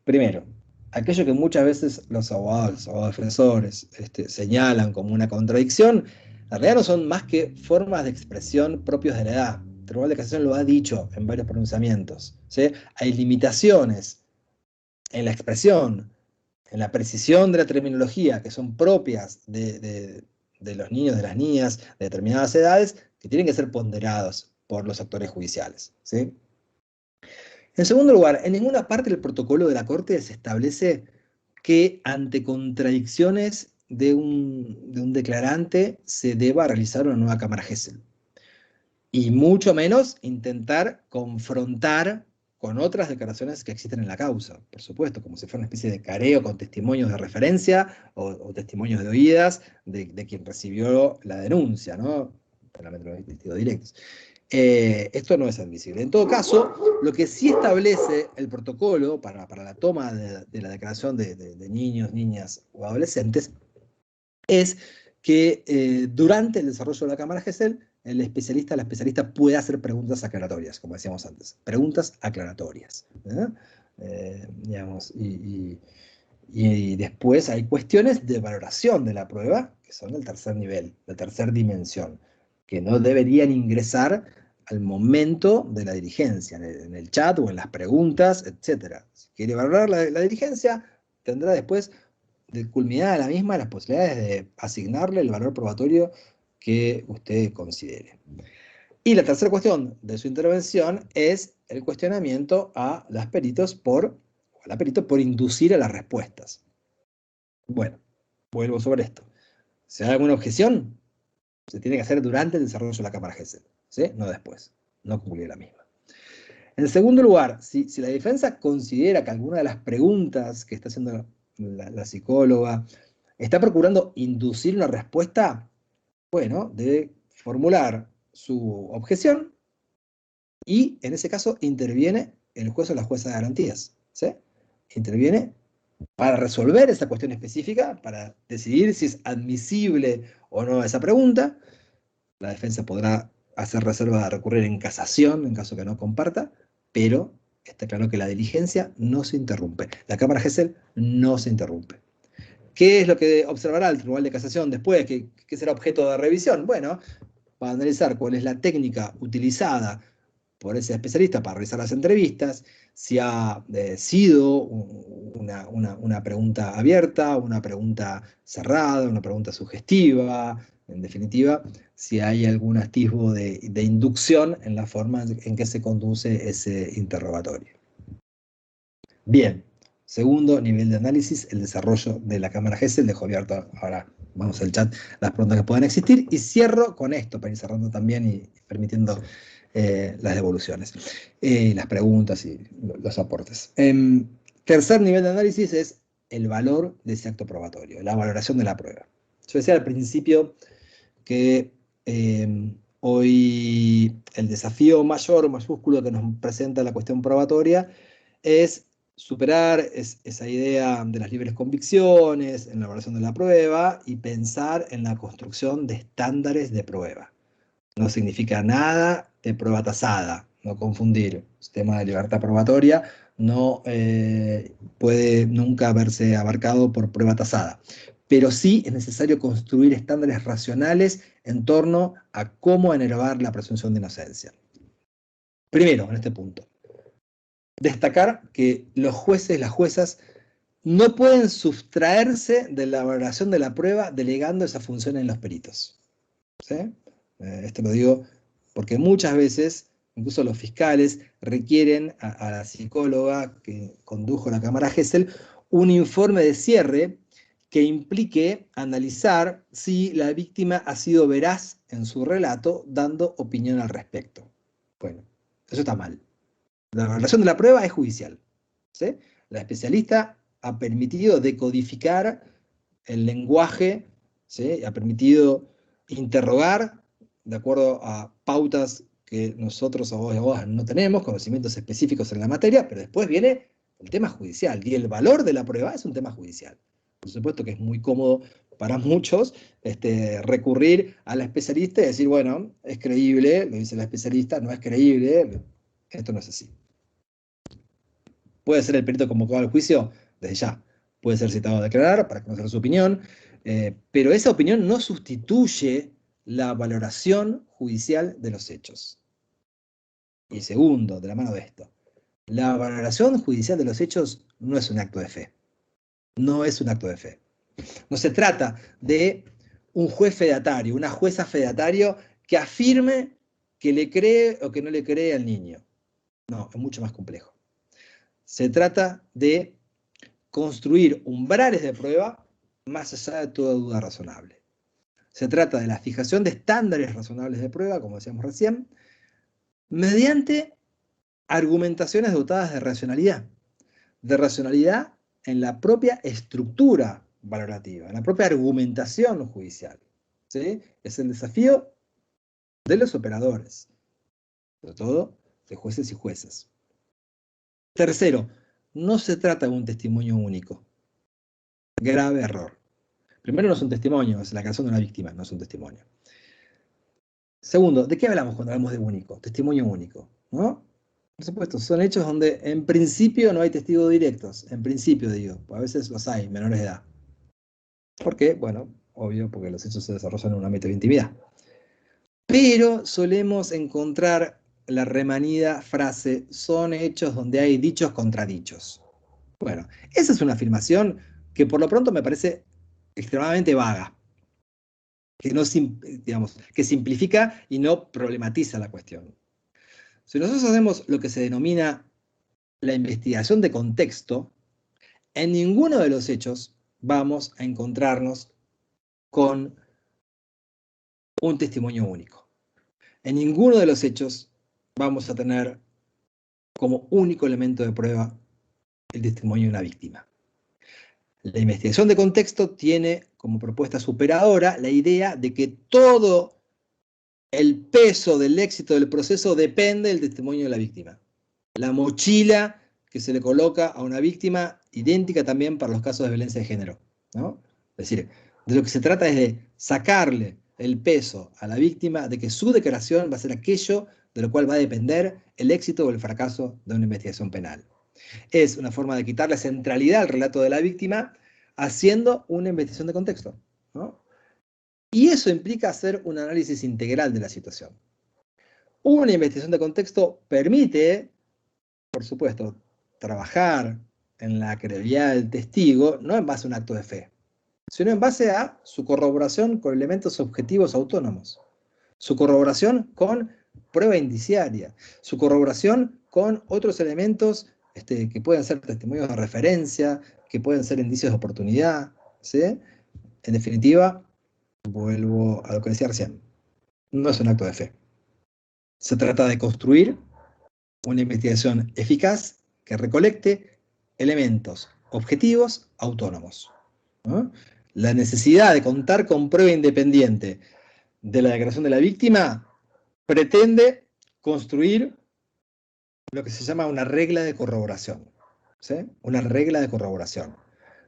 primero, aquello que muchas veces los abogados defensores señalan como una contradicción, en realidad no son más que formas de expresión propios de la edad. El Tribunal de Casación lo ha dicho en varios pronunciamientos, ¿sí? Hay limitaciones en la expresión, en la precisión de la terminología que son propias de los niños, de las niñas, de determinadas edades, que tienen que ser ponderados por los actores judiciales, ¿sí? En segundo lugar, en ninguna parte del protocolo de la Corte se establece que ante contradicciones de un declarante se deba realizar una nueva cámara Gesell. Y mucho menos intentar confrontar con otras declaraciones que existen en la causa, por supuesto, como si fuera una especie de careo con testimonios de referencia o testimonios de oídas de quien recibió la denuncia, ¿no? Los testigos directos. Esto no es admisible. En todo caso, lo que sí establece el protocolo para la toma de la declaración de niños, niñas o adolescentes es que durante el desarrollo de la cámara Gesell, la especialista puede hacer preguntas aclaratorias, como decíamos antes. Preguntas aclaratorias. Digamos, y después hay cuestiones de valoración de la prueba, que son del tercer nivel, de tercera dimensión, que no deberían ingresar al momento de la diligencia, en el chat o en las preguntas, etc. Si quiere valorar la diligencia, tendrá después de culminada la misma las posibilidades de asignarle el valor probatorio que usted considere. Y la tercera cuestión de su intervención es el cuestionamiento a las peritos por inducir a las respuestas. Bueno, vuelvo sobre esto. Si hay alguna objeción, se tiene que hacer durante el desarrollo de la cámara Gesell, ¿sí? No después, no concluir la misma. En segundo lugar, si la defensa considera que alguna de las preguntas que está haciendo la psicóloga está procurando inducir una respuesta, bueno, debe formular su objeción y en ese caso interviene el juez o la jueza de garantías, ¿sí? Interviene para resolver esa cuestión específica, para decidir si es admisible o no esa pregunta. La defensa podrá hacer reserva de recurrir en casación en caso que no comparta, pero está claro que la diligencia no se interrumpe. La cámara Gesell no se interrumpe. ¿Qué es lo que observará el Tribunal de Casación después? ¿Qué será objeto de revisión? Bueno, va a analizar cuál es la técnica utilizada por ese especialista para realizar las entrevistas, si ha sido una pregunta abierta, una pregunta cerrada, una pregunta sugestiva, en definitiva, si hay algún atisbo de inducción en la forma en que se conduce ese interrogatorio. Bien. Segundo nivel de análisis, el desarrollo de la cámara Gesell. Dejo abierto ahora, vamos al chat, las preguntas que puedan existir. Y cierro con esto, para ir cerrando también y permitiendo las devoluciones, las preguntas y los aportes. Tercer nivel de análisis es el valor de ese acto probatorio, la valoración de la prueba. Yo decía al principio que hoy el desafío mayor, mayúsculo, que nos presenta la cuestión probatoria es superar esa idea de las libres convicciones en la evaluación de la prueba y pensar en la construcción de estándares de prueba. No significa nada de prueba tasada, no confundir. El sistema de libertad probatoria no puede nunca verse abarcado por prueba tasada. Pero sí es necesario construir estándares racionales en torno a cómo enervar la presunción de inocencia. Primero, en este punto, destacar que los jueces, las juezas, no pueden sustraerse de la valoración de la prueba delegando esa función en los peritos. ¿Sí? Esto lo digo porque muchas veces, incluso los fiscales, requieren a la psicóloga que condujo la cámara Gesell un informe de cierre que implique analizar si la víctima ha sido veraz en su relato, dando opinión al respecto. Bueno, eso está mal. La valoración de la prueba es judicial, ¿sí? La especialista ha permitido decodificar el lenguaje, ¿sí? Ha permitido interrogar de acuerdo a pautas que nosotros, abogados y abogadas, no tenemos, conocimientos específicos en la materia, pero después viene el tema judicial, y el valor de la prueba es un tema judicial. Por supuesto que es muy cómodo para muchos recurrir a la especialista y decir, bueno, es creíble, lo dice la especialista, no es creíble, esto no es así. Puede ser el perito convocado al juicio desde ya, puede ser citado a declarar para conocer su opinión, pero esa opinión no sustituye la valoración judicial de los hechos. Y segundo, de la mano de esto, la valoración judicial de los hechos no es un acto de fe. No es un acto de fe. No se trata de un juez fedatario, una jueza fedatario que afirme que le cree o que no le cree al niño. No, es mucho más complejo. Se trata de construir umbrales de prueba más allá de toda duda razonable. Se trata de la fijación de estándares razonables de prueba, como decíamos recién, mediante argumentaciones dotadas de racionalidad en la propia estructura valorativa, en la propia argumentación judicial. ¿Sí? Es el desafío de los operadores, sobre todo de jueces y juezas. Tercero, no se trata de un testimonio único. Grave error. Primero, no es un testimonio, es la declaración de una víctima, no es un testimonio. Segundo, ¿de qué hablamos cuando hablamos de único? Testimonio único, ¿no? Por supuesto, son hechos donde en principio no hay testigos directos. En principio, digo, a veces los hay, menores de edad. ¿Por qué? Bueno, obvio, porque los hechos se desarrollan en un ámbito de intimidad. Pero solemos encontrar la remanida frase, son hechos donde hay dichos contra dichos. Bueno, esa es una afirmación que por lo pronto me parece extremadamente vaga, que, no, digamos, que simplifica y no problematiza la cuestión. Si nosotros hacemos lo que se denomina la investigación de contexto, en ninguno de los hechos vamos a encontrarnos con un testimonio único. En ninguno de los hechos vamos a tener como único elemento de prueba el testimonio de una víctima. La investigación de contexto tiene como propuesta superadora la idea de que todo el peso del éxito del proceso depende del testimonio de la víctima. La mochila que se le coloca a una víctima, idéntica también para los casos de violencia de género, ¿no? Es decir, de lo que se trata es de sacarle el peso a la víctima de que su declaración va a ser aquello de lo cual va a depender el éxito o el fracaso de una investigación penal. Es una forma de quitarle centralidad al relato de la víctima haciendo una investigación de contexto, ¿no? Y eso implica hacer un análisis integral de la situación. Una investigación de contexto permite, por supuesto, trabajar en la credibilidad del testigo, no en base a un acto de fe, sino en base a su corroboración con elementos objetivos autónomos, su corroboración con prueba indiciaria, su corroboración con otros elementos que pueden ser testimonios de referencia, que pueden ser indicios de oportunidad, ¿sí? En definitiva, vuelvo a lo que decía recién, no es un acto de fe. Se trata de construir una investigación eficaz que recolecte elementos objetivos autónomos, ¿no? La necesidad de contar con prueba independiente de la declaración de la víctima pretende construir lo que se llama una regla de corroboración, ¿sí? Una regla de corroboración.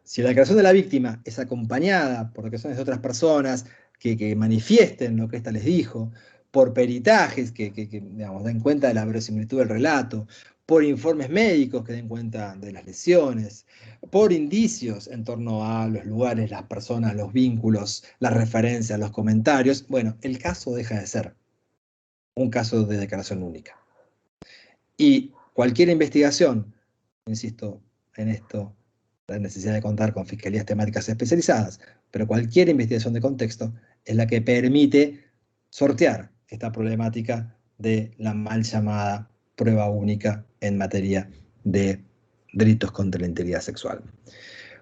Si la declaración de la víctima es acompañada por declaraciones de otras personas que manifiesten lo que ésta les dijo, por peritajes que digamos, den cuenta de la verosimilitud del relato, por informes médicos que den cuenta de las lesiones, por indicios en torno a los lugares, las personas, los vínculos, las referencias, los comentarios, bueno, el caso deja de ser un caso de declaración única. Y cualquier investigación, insisto en esto, la necesidad de contar con fiscalías temáticas especializadas, pero cualquier investigación de contexto es la que permite sortear esta problemática de la mal llamada prueba única en materia de delitos contra la integridad sexual.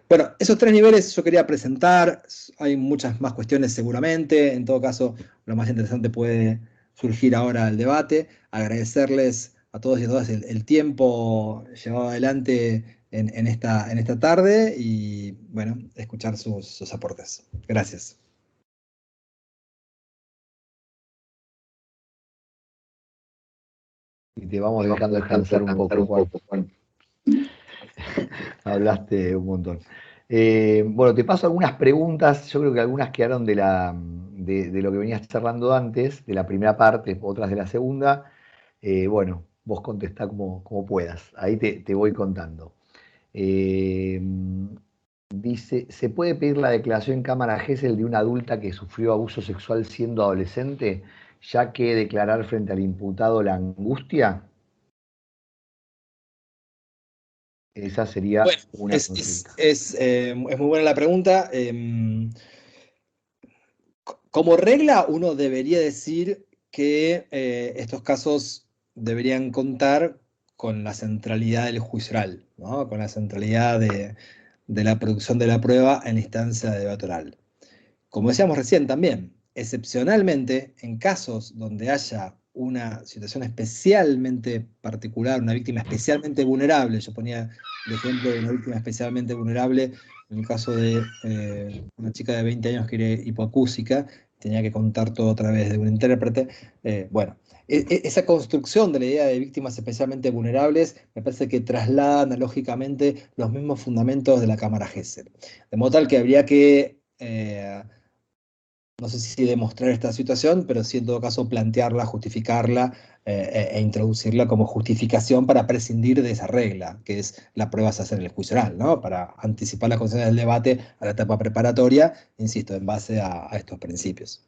Bueno, esos tres niveles yo quería presentar, hay muchas más cuestiones seguramente, en todo caso lo más interesante puede surgir ahora el debate, agradecerles a todos y a todas el tiempo llevado adelante en esta tarde y, bueno, escuchar sus aportes. Gracias. Y te vamos dejando descansar un poco, Juan. Hablaste un montón. Bueno, te paso algunas preguntas, yo creo que algunas quedaron de lo que venías charlando antes, de la primera parte, otras de la segunda. Bueno, vos contestá como puedas, ahí te voy contando. Dice, ¿se puede pedir la declaración en cámara Gesell de una adulta que sufrió abuso sexual siendo adolescente, ya que declarar frente al imputado la angustia? Esa sería una consulta. Es muy buena la pregunta. Como regla, uno debería decir que estos casos deberían contar con la centralidad del juicio oral, ¿no? Con la centralidad de la producción de la prueba en la instancia de debate oral. Como decíamos recién también, excepcionalmente, en casos donde haya una situación especialmente particular, una víctima especialmente vulnerable, yo ponía el ejemplo de una víctima especialmente vulnerable en el caso de una chica de 20 años que era hipoacúsica, tenía que contar todo a través de un intérprete. Bueno, esa construcción de la idea de víctimas especialmente vulnerables me parece que traslada analógicamente los mismos fundamentos de la Cámara Gesell. De modo tal que habría que no sé si demostrar esta situación, pero sí en todo caso plantearla, justificarla e introducirla como justificación para prescindir de esa regla, que es la prueba se hace en el juicio oral, ¿no? Para anticipar las condiciones del debate a la etapa preparatoria, insisto, en base a estos principios.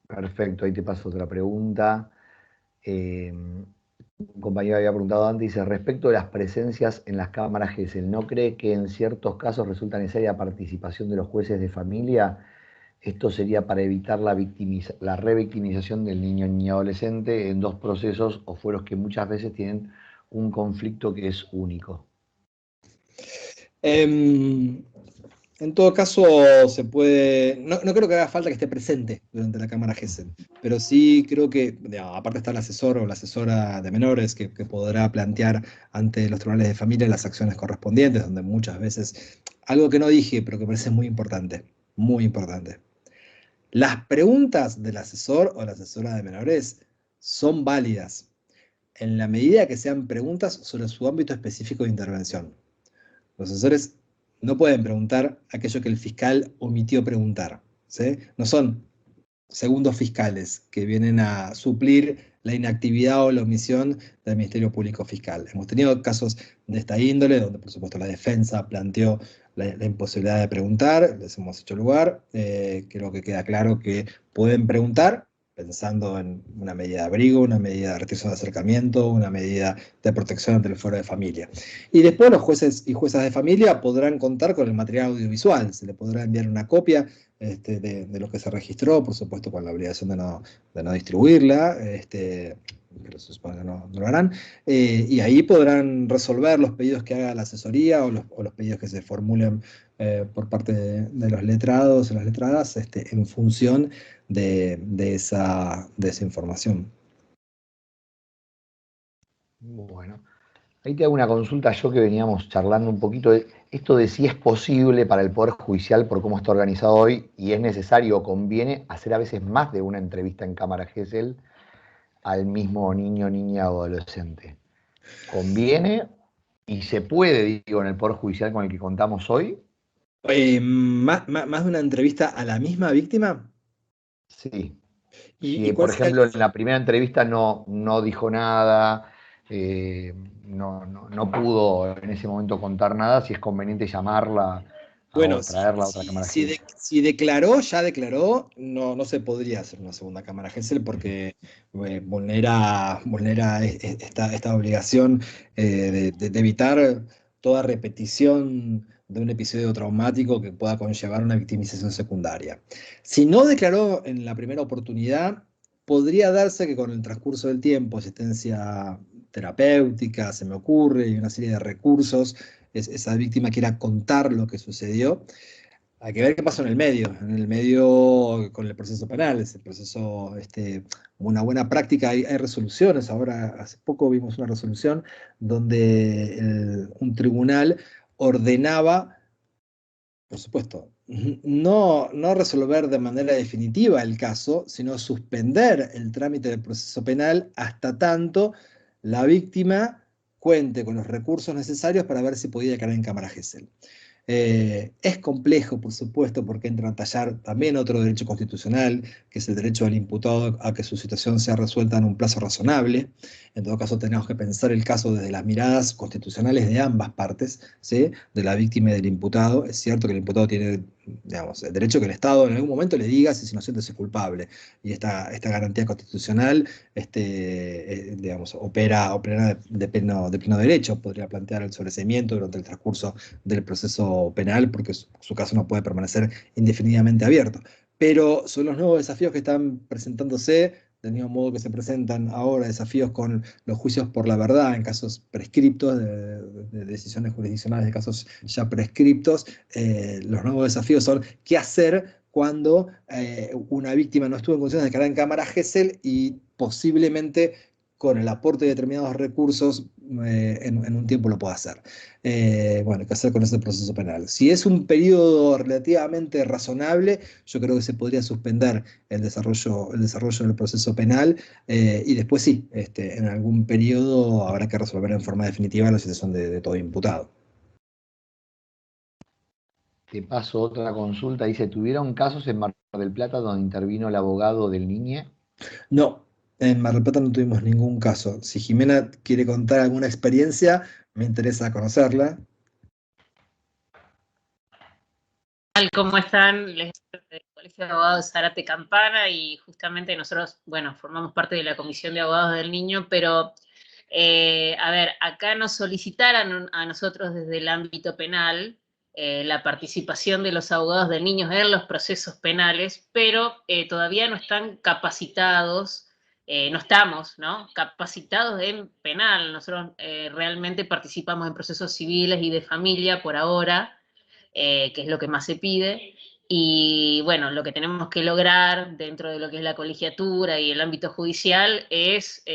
Perfecto, ahí te paso otra pregunta. Un compañero había preguntado antes, dice, respecto de las presencias en las cámaras Gesell, ¿no cree que en ciertos casos resulta necesaria la participación de los jueces de familia? Esto sería para evitar la revictimización del niño o niña adolescente en dos procesos o fueros que muchas veces tienen un conflicto que es único. En todo caso, se puede. No creo que haga falta que esté presente durante la Cámara Gesell, pero sí creo que, aparte está el asesor o la asesora de menores que podrá plantear ante los tribunales de familia las acciones correspondientes, donde muchas veces. Algo que no dije, pero que me parece muy importante, muy importante. Las preguntas del asesor o la asesora de menores son válidas en la medida que sean preguntas sobre su ámbito específico de intervención. Los asesores no pueden preguntar aquello que el fiscal omitió preguntar, ¿sí? No son segundos fiscales que vienen a suplir la inactividad o la omisión del Ministerio Público Fiscal. Hemos tenido casos de esta índole, donde por supuesto la defensa planteó la imposibilidad de preguntar, les hemos hecho lugar, creo que queda claro que pueden preguntar, pensando en una medida de abrigo, una medida de restricción de acercamiento, una medida de protección ante el fuero de familia. Y después los jueces y juezas de familia podrán contar con el material audiovisual, se le podrá enviar una copia de lo que se registró, por supuesto con la obligación de no distribuirla, pero se supone que no lo harán, y ahí podrán resolver los pedidos que haga la asesoría o los pedidos que se formulen por parte de los letrados o las letradas en función de esa información. Bueno, ahí te hago una consulta, yo que veníamos charlando un poquito de esto de si es posible para el Poder Judicial, por cómo está organizado hoy, y es necesario o conviene hacer a veces más de una entrevista en Cámara Gesell al mismo niño, niña o adolescente. ¿Conviene y se puede, digo, en el Poder Judicial con el que contamos hoy? ¿Más de una entrevista a la misma víctima? Sí. ¿Y Si, cuál por sería ejemplo, en la primera entrevista no dijo nada, no pudo en ese momento contar nada, si es conveniente llamarla Bueno, o traerla a otra Cámara Gesell. si declaró, ya declaró, no se podría hacer una segunda Cámara Gesell porque vulnera esta obligación de evitar toda repetición de un episodio traumático que pueda conllevar una victimización secundaria. Si no declaró en la primera oportunidad, podría darse que con el transcurso del tiempo, asistencia terapéutica, se me ocurre, y una serie de recursos, esa víctima quiera contar lo que sucedió. Hay que ver qué pasó en el medio con el proceso penal, ese proceso, una buena práctica, hay resoluciones, ahora hace poco vimos una resolución donde un tribunal ordenaba, por supuesto, no resolver de manera definitiva el caso, sino suspender el trámite del proceso penal hasta tanto la víctima cuente con los recursos necesarios para ver si podía declarar en Cámara Gesell. Es complejo, por supuesto, porque entra a tallar también otro derecho constitucional, que es el derecho del imputado a que su situación sea resuelta en un plazo razonable. En todo caso, tenemos que pensar el caso desde las miradas constitucionales de ambas partes, ¿sí? De la víctima y del imputado. Es cierto que el imputado tiene digamos, el derecho que el Estado en algún momento le diga si es inocente o si es culpable. Y esta garantía constitucional digamos, opera de pleno derecho. Podría plantear el sobreseimiento durante el transcurso del proceso penal, porque su caso no puede permanecer indefinidamente abierto. Pero son los nuevos desafíos que están presentándose, del mismo modo que se presentan ahora desafíos con los juicios por la verdad en casos prescriptos, de decisiones jurisdiccionales de casos ya prescriptos. Los nuevos desafíos son qué hacer cuando una víctima no estuvo en condiciones de declarar en cámara Gesell y posiblemente con el aporte de determinados recursos en un tiempo lo pueda hacer. Bueno, qué hacer con ese proceso penal. Si es un periodo relativamente razonable, yo creo que se podría suspender el desarrollo del proceso penal, y después sí, en algún periodo habrá que resolver en forma definitiva la situación de todo imputado. Te paso otra consulta. Dice, ¿tuvieron casos en Mar del Plata donde intervino el abogado del niño? No, en Mar del Plata no tuvimos ningún caso. Si Jimena quiere contar alguna experiencia, me interesa conocerla. ¿Cómo están? Les hablo del Colegio de Abogados Zárate Campana y justamente nosotros, bueno, formamos parte de la Comisión de Abogados del Niño, pero, a ver, acá nos solicitaron a nosotros desde el ámbito penal la participación de los abogados del niño en los procesos penales, pero todavía no están capacitados, no estamos, ¿no? Capacitados en penal. Nosotros realmente participamos en procesos civiles y de familia por ahora, que es lo que más se pide. Y bueno, lo que tenemos que lograr dentro de lo que es la colegiatura y el ámbito judicial es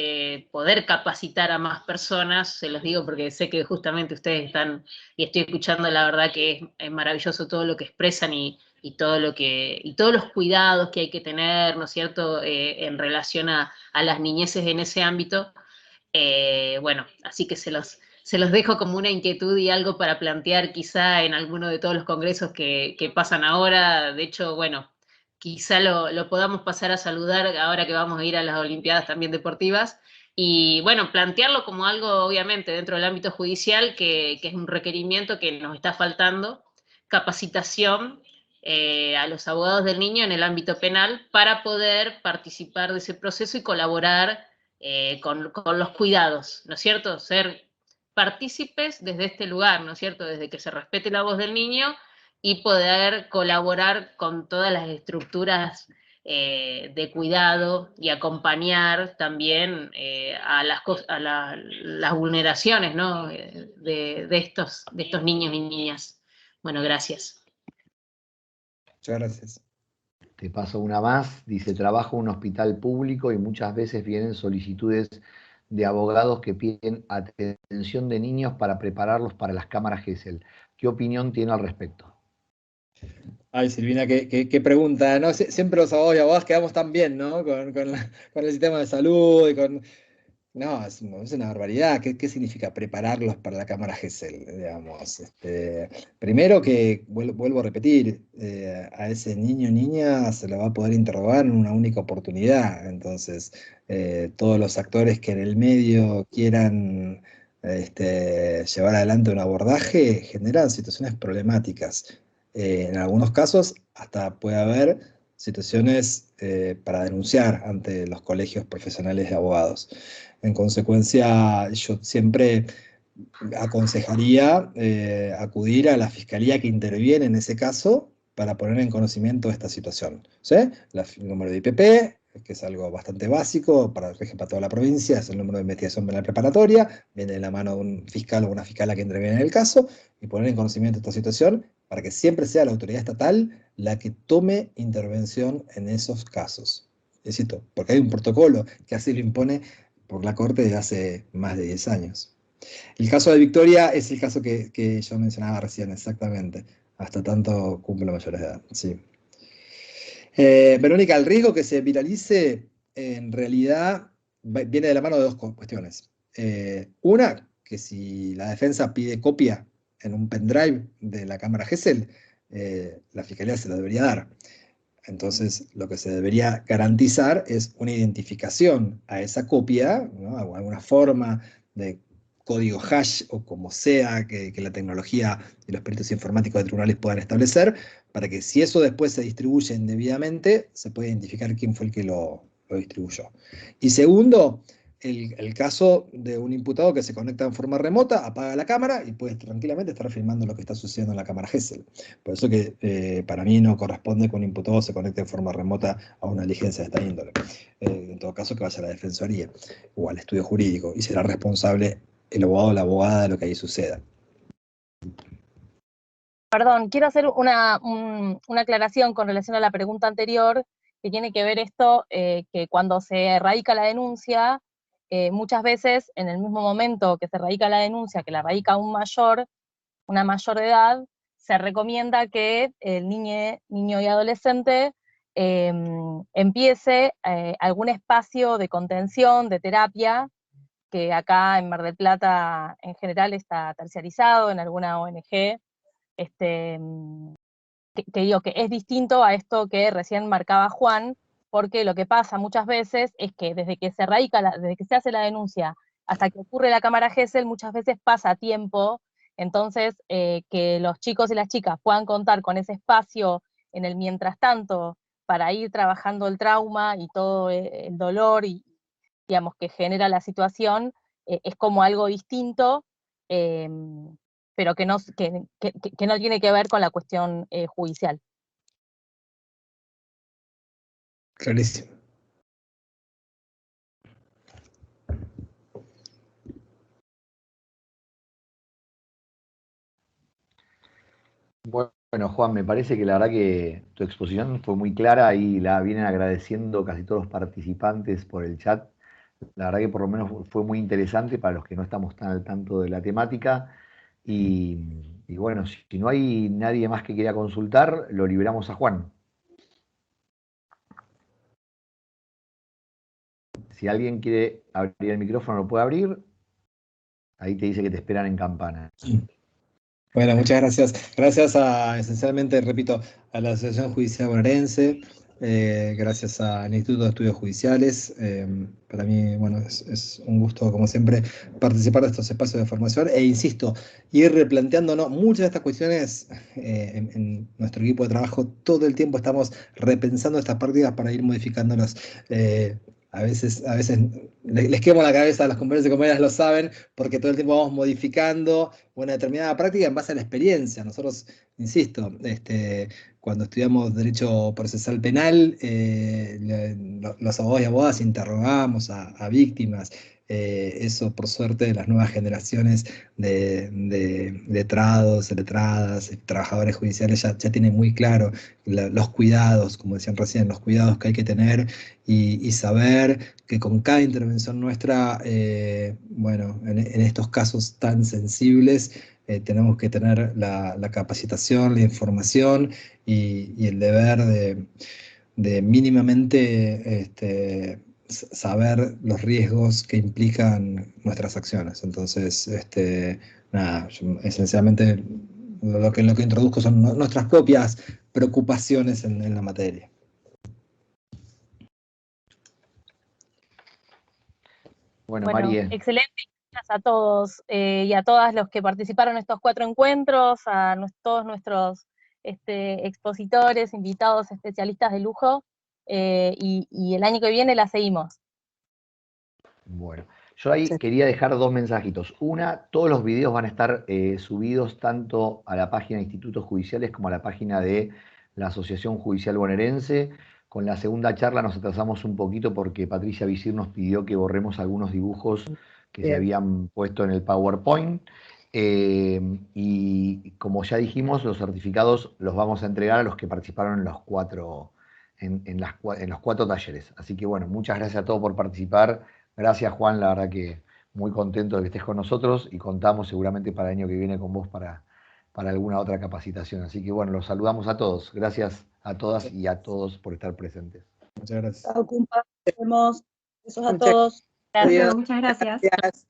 poder capacitar a más personas. Se los digo porque sé que justamente ustedes están, y estoy escuchando, la verdad que es maravilloso todo lo que expresan y todos los cuidados que hay que tener, ¿no es cierto?, en relación a las niñeces en ese ámbito. Bueno, así que se los dejo como una inquietud y algo para plantear quizá en alguno de todos los congresos que pasan ahora. De hecho, bueno, quizá lo podamos pasar a saludar ahora que vamos a ir a las Olimpiadas también deportivas. Y bueno, plantearlo como algo, obviamente, dentro del ámbito judicial, que es un requerimiento que nos está faltando, capacitación a los abogados del niño en el ámbito penal para poder participar de ese proceso y colaborar con los cuidados, ¿no es cierto? Ser partícipes desde este lugar, ¿no es cierto? Desde que se respete la voz del niño y poder colaborar con todas las estructuras de cuidado y acompañar también las vulneraciones, ¿no?, de estos niños y niñas. Bueno, gracias. Muchas gracias. Te paso una más. Dice, trabajo en un hospital público y muchas veces vienen solicitudes de abogados que piden atención de niños para prepararlos para las cámaras Gesell. ¿Qué opinión tiene al respecto? Ay, Silvina, qué pregunta, ¿no? Siempre los abogados y abogadas quedamos tan bien, ¿no? Con el sistema de salud y con... No, es una barbaridad. ¿Qué significa prepararlos para la cámara Gesell? Digamos, primero que, vuelvo a repetir, a ese niño o niña se lo va a poder interrogar en una única oportunidad. Entonces, todos los actores que en el medio quieran llevar adelante un abordaje generan situaciones problemáticas. En algunos casos, hasta puede haber situaciones para denunciar ante los colegios profesionales de abogados. En consecuencia, yo siempre aconsejaría acudir a la fiscalía que interviene en ese caso para poner en conocimiento esta situación. ¿Sí? El número de IPP, que es algo bastante básico para toda la provincia, es el número de investigación penal preparatoria, viene de la mano de un fiscal o una fiscala que interviene en el caso, y poner en conocimiento esta situación para que siempre sea la autoridad estatal la que tome intervención en esos casos. Es cierto, porque hay un protocolo que así lo impone por la Corte desde hace más de 10 años. El caso de Victoria es el caso que yo mencionaba recién, exactamente. Hasta tanto cumple la mayoría de edad, sí. Verónica, el riesgo que se viralice en realidad viene de la mano de dos cuestiones. Una, que si la defensa pide copia en un pendrive de la cámara Gesell, la fiscalía se lo debería dar. Entonces, lo que se debería garantizar es una identificación a esa copia, ¿no? Alguna forma de código hash o como sea que la tecnología y los peritos informáticos de tribunales puedan establecer, para que si eso después se distribuye indebidamente, se pueda identificar quién fue el que lo distribuyó. Y segundo, el caso de un imputado que se conecta en forma remota, apaga la cámara y puede tranquilamente estar filmando lo que está sucediendo en la cámara Gesell. Por eso que para mí no corresponde que un imputado se conecte en forma remota a una diligencia de esta índole. En todo caso, que vaya a la defensoría o al estudio jurídico y será responsable el abogado o la abogada de lo que ahí suceda. Perdón, quiero hacer una aclaración con relación a la pregunta anterior, que tiene que ver esto, que cuando se radica la denuncia, muchas veces en el mismo momento que se radica la denuncia, que la radica un mayor, una mayor de edad, se recomienda que el niño y adolescente empiece algún espacio de contención, de terapia, que acá en Mar del Plata en general está terciarizado, en alguna ONG, que digo que es distinto a esto que recién marcaba Juan, porque lo que pasa muchas veces es que desde que se hace la denuncia hasta que ocurre la cámara Gesell, muchas veces pasa tiempo, entonces que los chicos y las chicas puedan contar con ese espacio en el mientras tanto para ir trabajando el trauma y todo el dolor y digamos que genera la situación, es como algo distinto, pero que no tiene que ver con la cuestión judicial. Clarísimo. Bueno, Juan, me parece que la verdad que tu exposición fue muy clara y la vienen agradeciendo casi todos los participantes por el chat. La verdad que por lo menos fue muy interesante para los que no estamos tan al tanto de la temática. Y bueno, si no hay nadie más que quiera consultar, lo liberamos a Juan. Si alguien quiere abrir el micrófono, lo puede abrir. Ahí te dice que te esperan en Campana. Bueno, muchas gracias. Gracias esencialmente, repito, a la Asociación Judicial Bonaerense, gracias al Instituto de Estudios Judiciales. Para mí, bueno, es un gusto, como siempre, participar de estos espacios de formación e, insisto, ir replanteándonos muchas de estas cuestiones en nuestro equipo de trabajo. Todo el tiempo estamos repensando estas prácticas para ir modificándolas. A veces les quemo la cabeza a los compañeros y compañeras, lo saben, porque todo el tiempo vamos modificando una determinada práctica en base a la experiencia. Nosotros, insisto, cuando estudiamos Derecho Procesal Penal, los abogados y abogadas interrogamos a víctimas. Eso, por suerte, de las nuevas generaciones de letrados, letradas, trabajadores judiciales ya tienen muy claro los cuidados, como decían recién, los cuidados que hay que tener y saber que con cada intervención nuestra, bueno, en estos casos tan sensibles, tenemos que tener la capacitación, la información y el deber de mínimamente saber los riesgos que implican nuestras acciones. Entonces, nada, esencialmente lo que introduzco son nuestras propias preocupaciones en la materia. Bueno, María. Excelente. Gracias a todos y a todas los que participaron en estos 4 encuentros, a todos nuestros expositores, invitados, especialistas de lujo, y el año que viene la seguimos. Bueno, yo ahí quería dejar 2 mensajitos. Una, todos los videos van a estar subidos tanto a la página de Institutos Judiciales como a la página de la Asociación Judicial Bonaerense. Con la segunda charla nos atrasamos un poquito porque Patricia Visir nos pidió que borremos algunos dibujos que se habían puesto en el PowerPoint. Y como ya dijimos, los certificados los vamos a entregar a los que participaron en los 4 talleres. Así que bueno, muchas gracias a todos por participar. Gracias, Juan, la verdad que muy contento de que estés con nosotros y contamos seguramente para el año que viene con vos para alguna otra capacitación. Así que bueno, los saludamos a todos. Gracias a todas y a todos por estar presentes. Muchas gracias. Chao, compa. Nos vemos. Besos a todos. Gracias. Muchas gracias. Gracias.